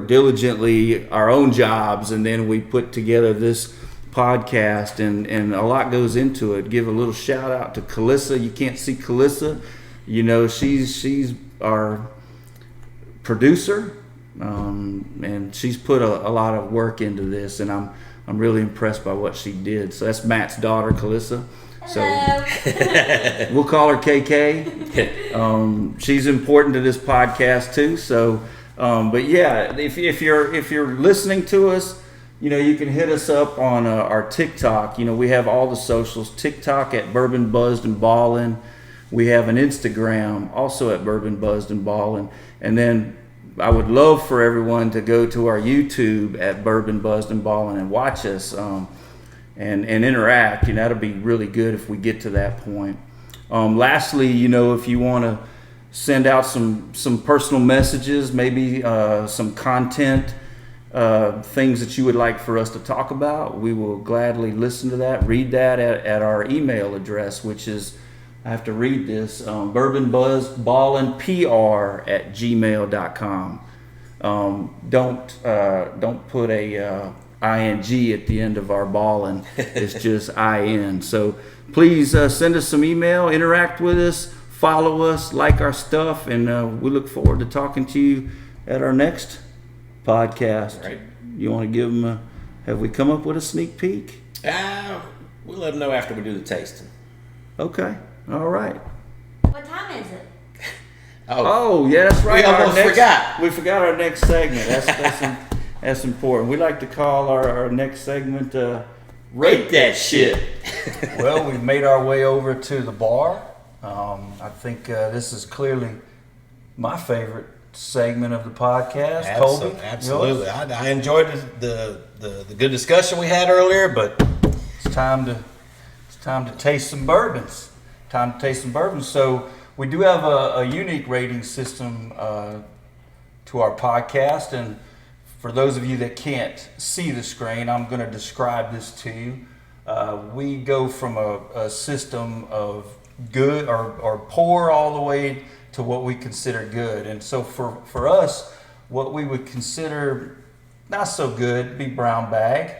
S1: diligently our own jobs, and then we put together this podcast, and a lot goes into it. Give a little shout out to Calissa. You can't see Calissa. She's our producer. And she's put a lot of work into this, and I'm really impressed by what she did. So that's Matt's daughter, Calissa. So we'll call her KK. She's important to this podcast too. So, but yeah, if you're listening to us, you can hit us up on our TikTok. We have all the socials. TikTok at Bourbon Buzzed and Ballin. We have an Instagram also at Bourbon Buzzed and Ballin. And then I would love for everyone to go to our YouTube at Bourbon Buzzed and Ballin' and watch us and interact. That'll be really good if we get to that point. Lastly, if you want to send out some personal messages, maybe some content, things that you would like for us to talk about, we will gladly listen to that, read that at our email address, which is, I have to read this, bourbonbuzzballinpr@gmail.com. Don't put a ing at the end of our Ballin. It's just in. So please send us some email, interact with us, follow us, like our stuff, and we look forward to talking to you at our next podcast.
S2: Right.
S1: You want to give them have we come up with a sneak peek?
S2: We'll let them know after we do the tasting.
S1: Okay. All right.
S3: What time is it?
S1: Oh yeah, that's right.
S2: We almost forgot.
S1: We forgot our next segment. That's important. We like to call our next segment
S2: Rate That Shit.
S1: Well, we've made our way over to the bar. I think this is clearly my favorite segment of the podcast. Kolby,
S2: Absolutely.
S1: yours?
S2: I enjoyed the good discussion we had earlier, but
S1: It's time to taste some bourbons. So we do have a unique rating system to our podcast, and for those of you that can't see the screen, I'm going to describe this to you. We go from a system of good or poor all the way to what we consider good. And so for us, what we would consider not so good would be brown bag.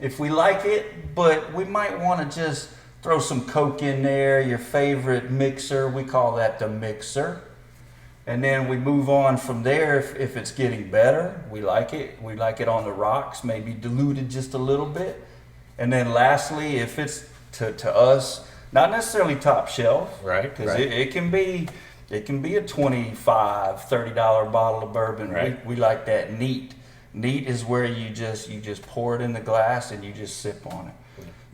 S1: If we like it, but we might want to just throw some Coke in there, your favorite mixer, we call that the mixer. And then we move on from there if it's getting better, we like it. We like it on the rocks, maybe diluted just a little bit. And then lastly, if it's to us, not necessarily top shelf,
S2: Right,
S1: because
S2: right.
S1: it can be a $25, $30 bottle of bourbon.
S2: Right.
S1: We like that neat. Neat is where you just pour it in the glass and you just sip on it.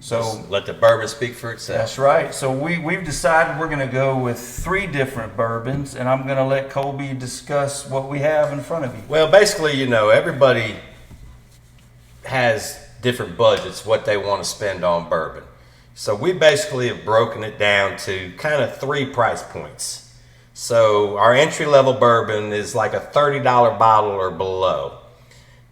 S1: So
S2: just let the bourbon speak for itself.
S1: that's right. So we've decided we're going to go with 3 different bourbons, and I'm going to let Kolby discuss what we have in front of you.
S2: Well, basically, everybody has different budgets, what they want to spend on bourbon. So we basically have broken it down to kind of 3 price points. So our entry-level bourbon is like a $30 bottle or below.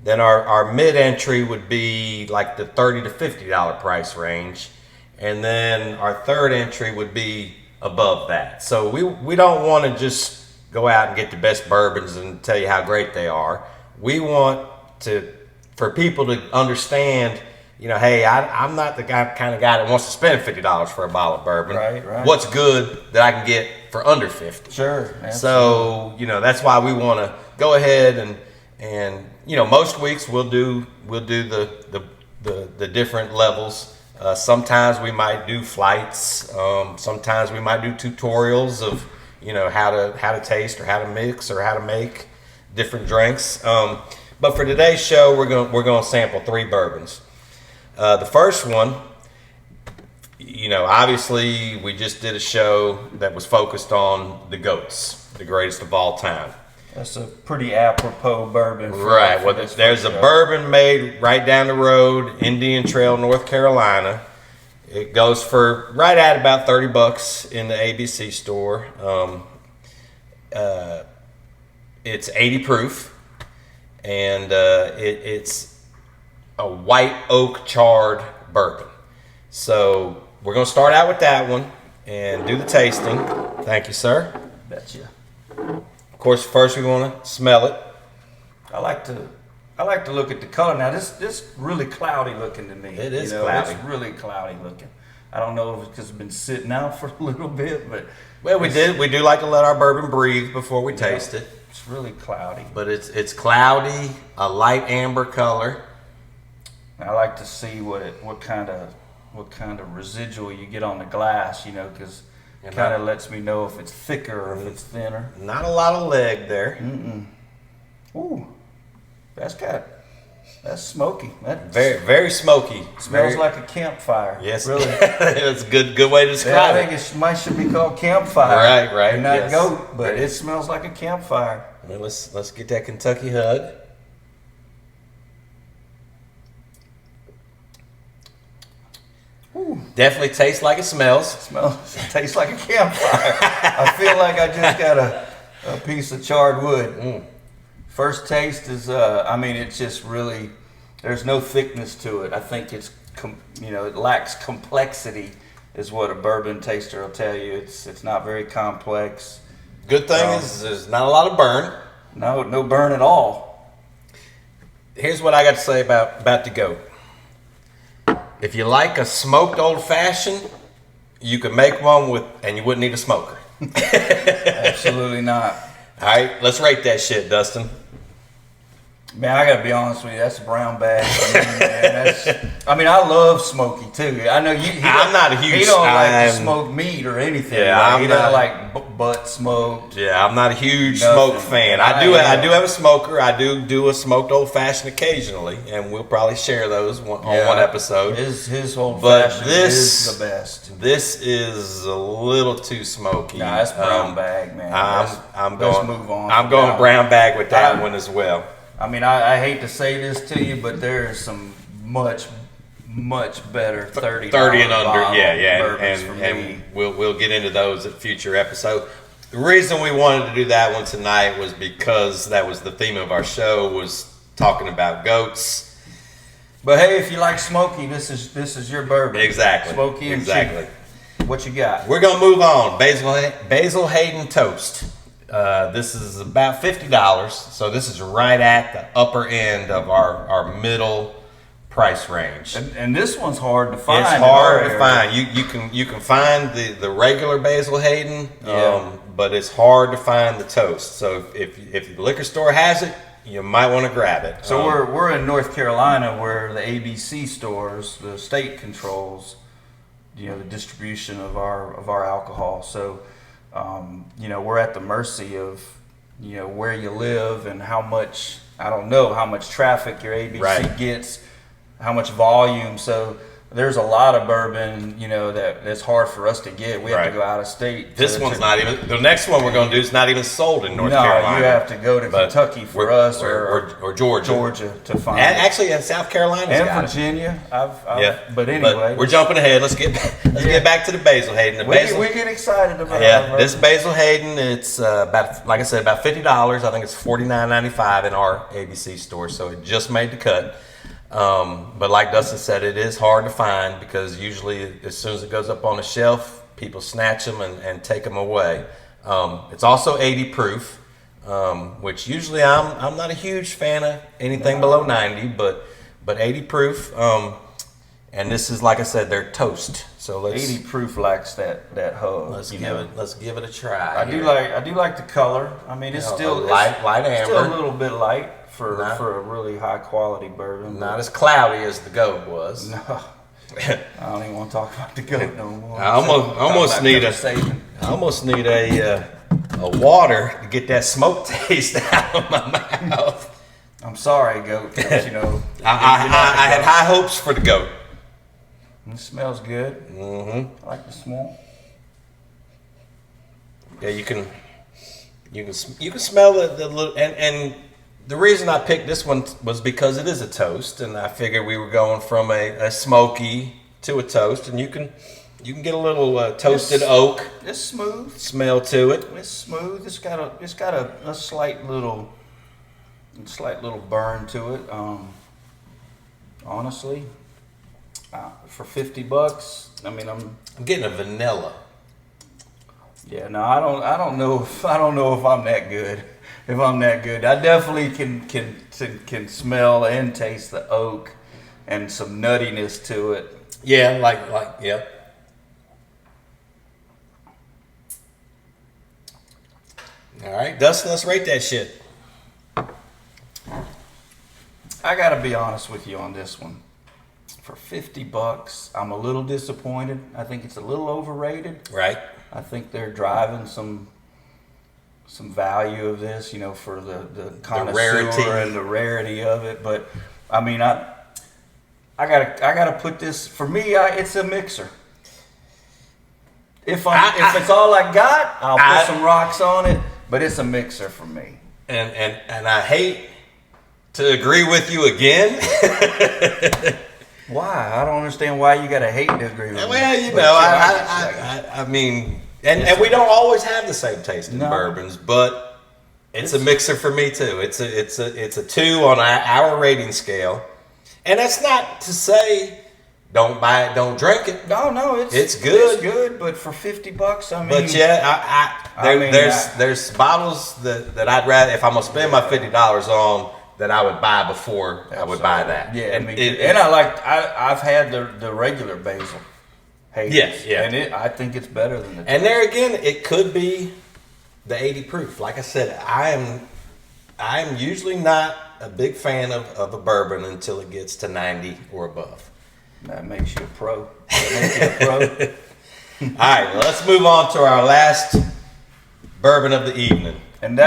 S2: Then our mid-entry would be like the $30 to $50 price range. And then our third entry would be above that. So we don't want to just go out and get the best bourbons and tell you how great they are. We want for people to understand, hey, I'm not the kind of guy that wants to spend $50 for a bottle of bourbon.
S1: Right.
S2: What's good that I can get for under $50?
S1: Sure.
S2: So, that's why we want to go ahead and most weeks we'll do the different levels. Sometimes we might do flights. Sometimes we might do tutorials of how to taste or how to mix or how to make different drinks. But for today's show, we're going to sample 3 bourbons. The first one, obviously we just did a show that was focused on the GOATs, the greatest of all time.
S1: That's a pretty apropos bourbon.
S2: Right. Well, there's a bourbon made right down the road, Indian Trail, North Carolina. It goes for right at about $30 in the ABC store. It's 80 proof, and it's a white oak charred bourbon. So we're going to start out with that one and do the tasting. Thank you, sir.
S1: Betcha.
S2: Of course, first we want to smell it.
S1: I like to look at the color. Now this really cloudy looking to me.
S2: It is cloudy.
S1: It's really cloudy looking. I don't know if it's because it's been sitting out for a little bit, but
S2: We do like to let our bourbon breathe before we taste it.
S1: It's really cloudy.
S2: But it's cloudy, a light amber color.
S1: I like to see what kind of residual you get on the glass, because it kind of lets me know if it's thicker or if it's thinner.
S2: Not a lot of leg there.
S1: Ooh, that's smoky. That
S2: Very, very smoky.
S1: smells like a campfire.
S2: Yes,
S1: really.
S2: That's a good way to describe
S1: I think it should be called campfire.
S2: Right,
S1: And not
S2: yes.
S1: goat, but it smells like a campfire.
S2: Well, let's get that Kentucky hug.
S1: Ooh.
S2: Definitely tastes like it smells.
S1: Tastes like a campfire. I feel like I just got a piece of charred wood. First taste is, it's just really, there's no thickness to it. I think it lacks complexity, is what a bourbon taster will tell you. It's not very complex.
S2: Good thing is there's not a lot of burn.
S1: No burn at all.
S2: Here's what I got to say about the goat. If you like a smoked old fashioned, you can make one and you wouldn't need a smoker.
S1: Absolutely not.
S2: All right, let's rate that shit, Dustin.
S1: Man, I gotta be honest with you. That's a brown bag for me, man. I love smoky too. I know you.
S2: I'm not a huge.
S1: He don't like to smoke meat or anything.
S2: Yeah,
S1: he doesn't like butt smoked.
S2: Yeah, I'm not a huge smoke fan. I do have a smoker. I do a smoked old fashioned occasionally, and we'll probably share those on one episode.
S1: His old fashioned is the best.
S2: This is a little too smoky.
S1: Nah, that's brown bag, man.
S2: Let's
S1: move on.
S2: I'm going brown bag with that one as well.
S1: I hate to say this to you, but there is some much better 30
S2: and under,
S1: bourbons for me.
S2: and we'll get into those at future episodes. The reason we wanted to do that one tonight was because that was the theme of our show, was talking about goats.
S1: But hey, if you like smoky, this is your bourbon.
S2: Exactly.
S1: Smoky and cheap. What you got?
S2: We're gonna move on. Basil Hayden Toast. This is about $50, so this is right at the upper end of our middle price range.
S1: And this one's hard to find.
S2: It's hard to find. You can find the regular Basil Hayden, but it's hard to find the toast. So if the liquor store has it, you might want to grab it.
S1: So we're in North Carolina, where the ABC stores, the state controls, the distribution of our alcohol. So. We're at the mercy of, where you live and how much, I don't know how much traffic your ABC gets, how much volume. So there's a lot of bourbon, that's hard for us to get. We have to go out of state.
S2: This one's not even, the next one we're going to do is not even sold in North Carolina.
S1: No, you have to go to Kentucky for us or
S2: Georgia
S1: to find
S2: and it. Actually, in South Carolina
S1: and Virginia. But anyway.
S2: But we're jumping ahead. Let's get back to the Basil Hayden.
S1: We get excited about it.
S2: This Basil Hayden, it's about, like I said, about $50. I think it's $49.95 in our ABC store, so it just made the cut. But like Dustin said, it is hard to find because usually as soon as it goes up on the shelf, people snatch them and take them away. It's also 80 proof, which usually I'm not a huge fan of anything below 90, but 80 proof. And this is, like I said, they're toast. So
S1: 80 proof likes that hug.
S2: Let's give it a try.
S1: I do like the color. It's still
S2: light amber.
S1: Still a little bit light. For a really high quality bourbon.
S2: Not as cloudy as the goat was.
S1: No. I don't even want to talk about the goat no more.
S2: I almost need a water to get that smoke taste out of my mouth.
S1: I'm sorry, goat. I
S2: had high hopes for the goat.
S1: It smells good.
S2: Mm-hmm.
S1: I like the smell.
S2: Yeah, you can smell the little and the reason I picked this one was because it is a toast, and I figured we were going from a smoky to a toast, and you can get a little toasted oak.
S1: It's smooth
S2: Smell to it.
S1: It's smooth. It's got a slight little burn to it. Honestly, for $50,
S2: I'm getting a vanilla.
S1: Yeah, no, I don't know if I'm that good. If I'm that good, I definitely can smell and taste the oak and some nuttiness to it.
S2: Yeah, yeah. All right, Dustin, let's rate that shit.
S1: I gotta be honest with you on this one. For $50, I'm a little disappointed. I think it's a little overrated.
S2: Right.
S1: I think they're driving some value of this, for the connoisseur
S2: rarity
S1: and the rarity of it. But I gotta put this, for me. It's a mixer. If it's all I got, I'll put some rocks on it. But it's a mixer for me.
S2: And I hate to agree with you again.
S1: Why? I don't understand why you gotta hate to agree with me.
S2: Well, And we don't always have the same taste in bourbons, but it's a mixer for me too. It's a 2 on our rating scale, and that's not to say don't buy it, don't drink it.
S1: No,
S2: it's good.
S1: It's good, but for $50,
S2: But yeah, there's bottles that I'd rather, if I'm gonna spend my $50 on, that I would buy before I would buy that.
S1: Yeah, and I've had the regular basil.
S2: Yes, yeah.
S1: And I think it's better than the.
S2: And there again, it could be the 80 proof. Like I said, I am usually not a big fan of a bourbon until it gets to 90 or above.
S1: That makes you a pro. All
S2: right, well, let's move on to our last bourbon of the evening.
S1: And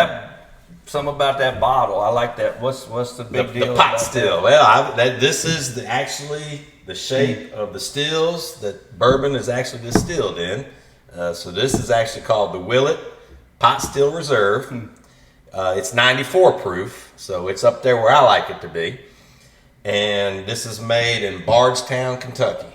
S1: something about that bottle, I like that. What's the big deal?
S2: The pot still. Well, this is actually the shape of the stills that bourbon is actually distilled in. So this is actually called the Willet Pot Still Reserve. It's 94 proof, so it's up there where I like it to be. And this is made in Bardstown, Kentucky,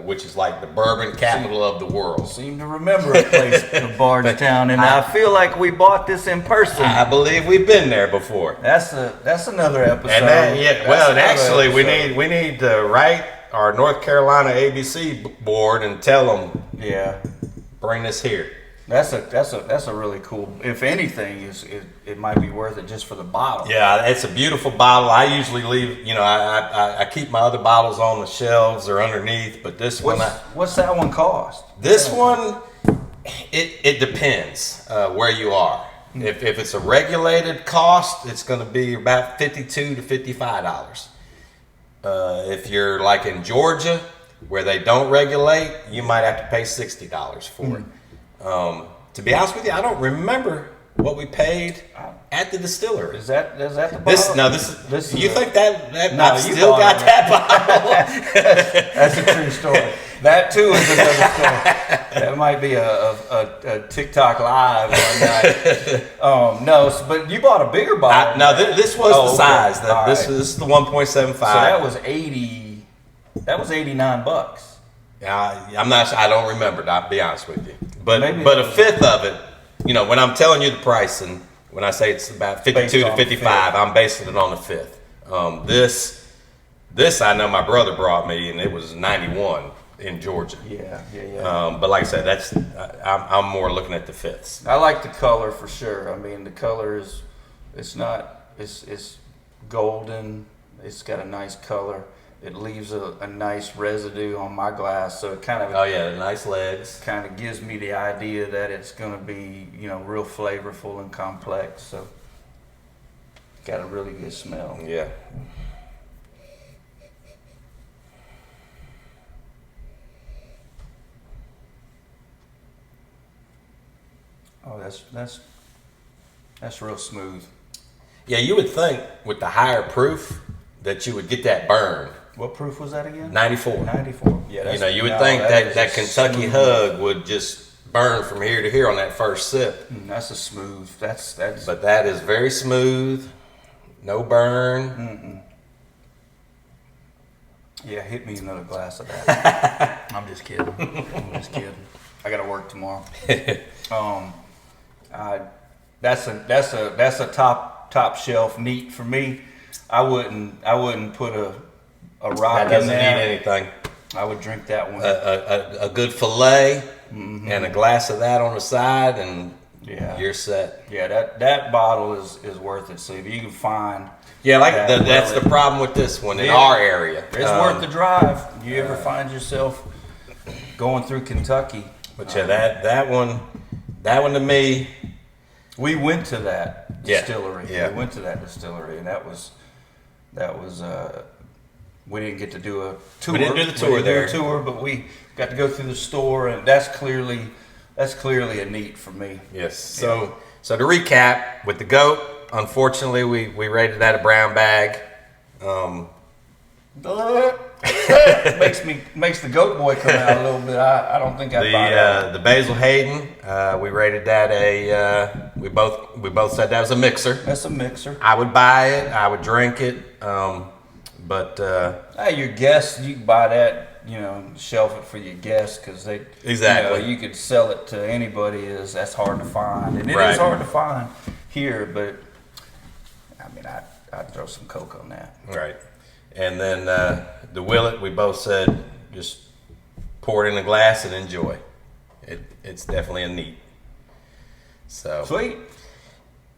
S2: which is like the bourbon capital of the world.
S1: Seem to remember a place in Bardstown, and I feel like we bought this in person.
S2: I believe we've been there before.
S1: That's another episode.
S2: And actually, we need to write our North Carolina ABC board and tell them, bring this here.
S1: That's a really cool. If anything, it might be worth it just for the bottle.
S2: Yeah, it's a beautiful bottle. I usually leave. I keep my other bottles on the shelves or underneath, but this one.
S1: What's that one cost?
S2: This one, it depends where you are. If it's a regulated cost, it's going to be about $52 to $55. If you're like in Georgia, where they don't regulate, you might have to pay $60 for it. To be honest with you, I don't remember what we paid at the distillery.
S1: Is that the bottle?
S2: This you think that I've still got that bottle?
S1: That's a true story. That too is another story. That might be a TikTok live one night. But you bought a bigger bottle.
S2: This was the size.
S1: Okay.
S2: This is the 1.75. So
S1: that was $80. That was $89.
S2: I'm not. I don't remember. I'll be honest with you. But a fifth of it. When I'm telling you the price, and when I say it's about 52 to 55, I'm basing it on the fifth. This I know my brother brought me, and it was 91 in Georgia.
S1: Yeah.
S2: But like I said, I'm more looking at the fifths.
S1: I like the color for sure. I mean, the color it's golden. It's got a nice color. It leaves a nice residue on my glass, so it kind of
S2: nice legs.
S1: Kind of gives me the idea that it's going to be real flavorful and complex. So got a really good smell.
S2: Yeah.
S1: Oh, that's real smooth.
S2: Yeah, you would think with the higher proof that you would get that burn.
S1: What proof was that again?
S2: 94.
S1: 94. Yeah,
S2: you would think that Kentucky hug would just burn from here to here on that first sip.
S1: That's a smooth. That's.
S2: But that is very smooth. No burn.
S1: Yeah, hit me another glass of that. I'm just kidding. I got to work tomorrow. That's a top shelf neat for me. I wouldn't put a rock in there. That
S2: doesn't need anything.
S1: I would drink that one.
S2: A good filet and a glass of that on the side, and you're set.
S1: Yeah, that bottle is worth it. So if you can find.
S2: Yeah, that's the problem with this one in our area.
S1: It's worth the drive. You ever find yourself going through Kentucky?
S2: But that one to me.
S1: We went to that distillery.
S2: Yeah.
S1: We went to that distillery, and that was. We didn't get to do a tour.
S2: We didn't do the tour there.
S1: But we got to go through the store, and that's clearly a neat for me.
S2: Yes. So to recap, with the goat, unfortunately, we rated that a brown bag.
S1: makes the goat boy come out a little bit. I don't think I'd buy that.
S2: The Basil Hayden, we rated that we both said that was a mixer.
S1: That's a mixer.
S2: I would buy it. I would drink it. But
S1: hey, your guests, you can buy that. Shelf it for your guests because they
S2: exactly.
S1: You could sell it to anybody. That's hard to find, and it is hard to find here. But I mean, I'd throw some Coke on that.
S2: Right. And then the Willet, we both said just pour it in a glass and enjoy. It's definitely a neat. So
S1: sweet.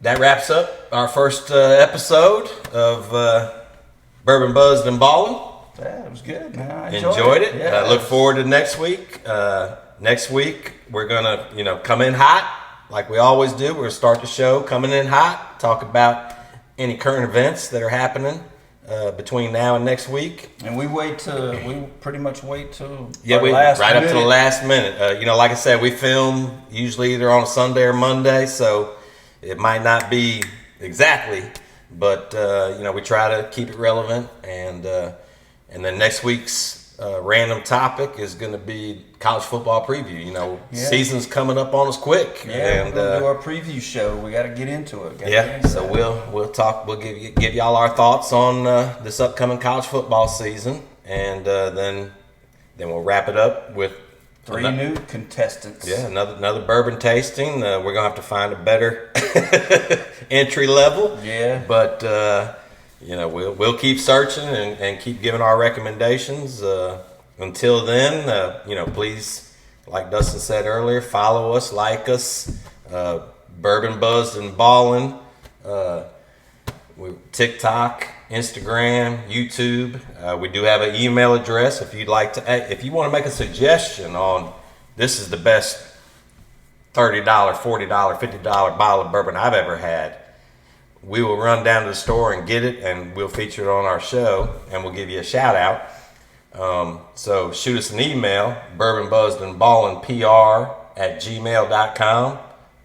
S2: that wraps up our first episode of Bourbon Buzzed and Ballin'.
S1: Yeah, it was good, man. I
S2: Enjoyed it.
S1: Yeah.
S2: Look forward to next week. Next week we're gonna, come in hot like we always do. We're gonna start the show coming in hot. Talk about any current events that are happening between now and next week.
S1: And we pretty much wait till
S2: right up to the last minute. Like I said, we film usually either on a Sunday or Monday, so it might not be exactly, but we try to keep it relevant. And then next week's random topic is going to be college football preview. Season's coming up on us quick.
S1: Yeah, and we're gonna do our preview show. We got to get into it.
S2: So we'll talk. We'll give y'all our thoughts on this upcoming college football season, and then we'll wrap it up with
S1: 3 new contestants.
S2: Yeah, another bourbon tasting. We're gonna have to find a better entry level.
S1: Yeah,
S2: but we'll keep searching and keep giving our recommendations. Until then, please, like Dustin said earlier, follow us, like us, Bourbon Buzzed and Ballin', TikTok, Instagram, YouTube. We do have an email address if you want to make a suggestion on this is the best $30, $40, $50 bottle of bourbon I've ever had. We will run down to the store and get it, and we'll feature it on our show, and we'll give you a shout out. So shoot us an email, bourbonbuzzedandballinpr@gmail.com.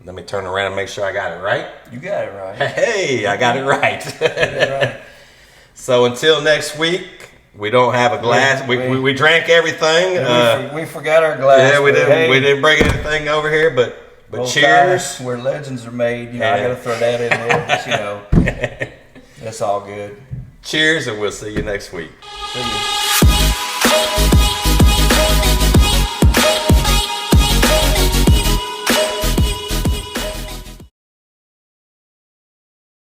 S2: Let me turn around and make sure I got it right.
S1: You got it right.
S2: Hey, I got it right.
S1: Right.
S2: So until next week, we don't have a glass. We drank everything.
S1: We forgot our glass.
S2: Yeah, we didn't bring anything over here, but cheers.
S1: Where legends are made. I got to throw that in there. But, that's all good.
S2: Cheers, and we'll see you next week.
S1: See you.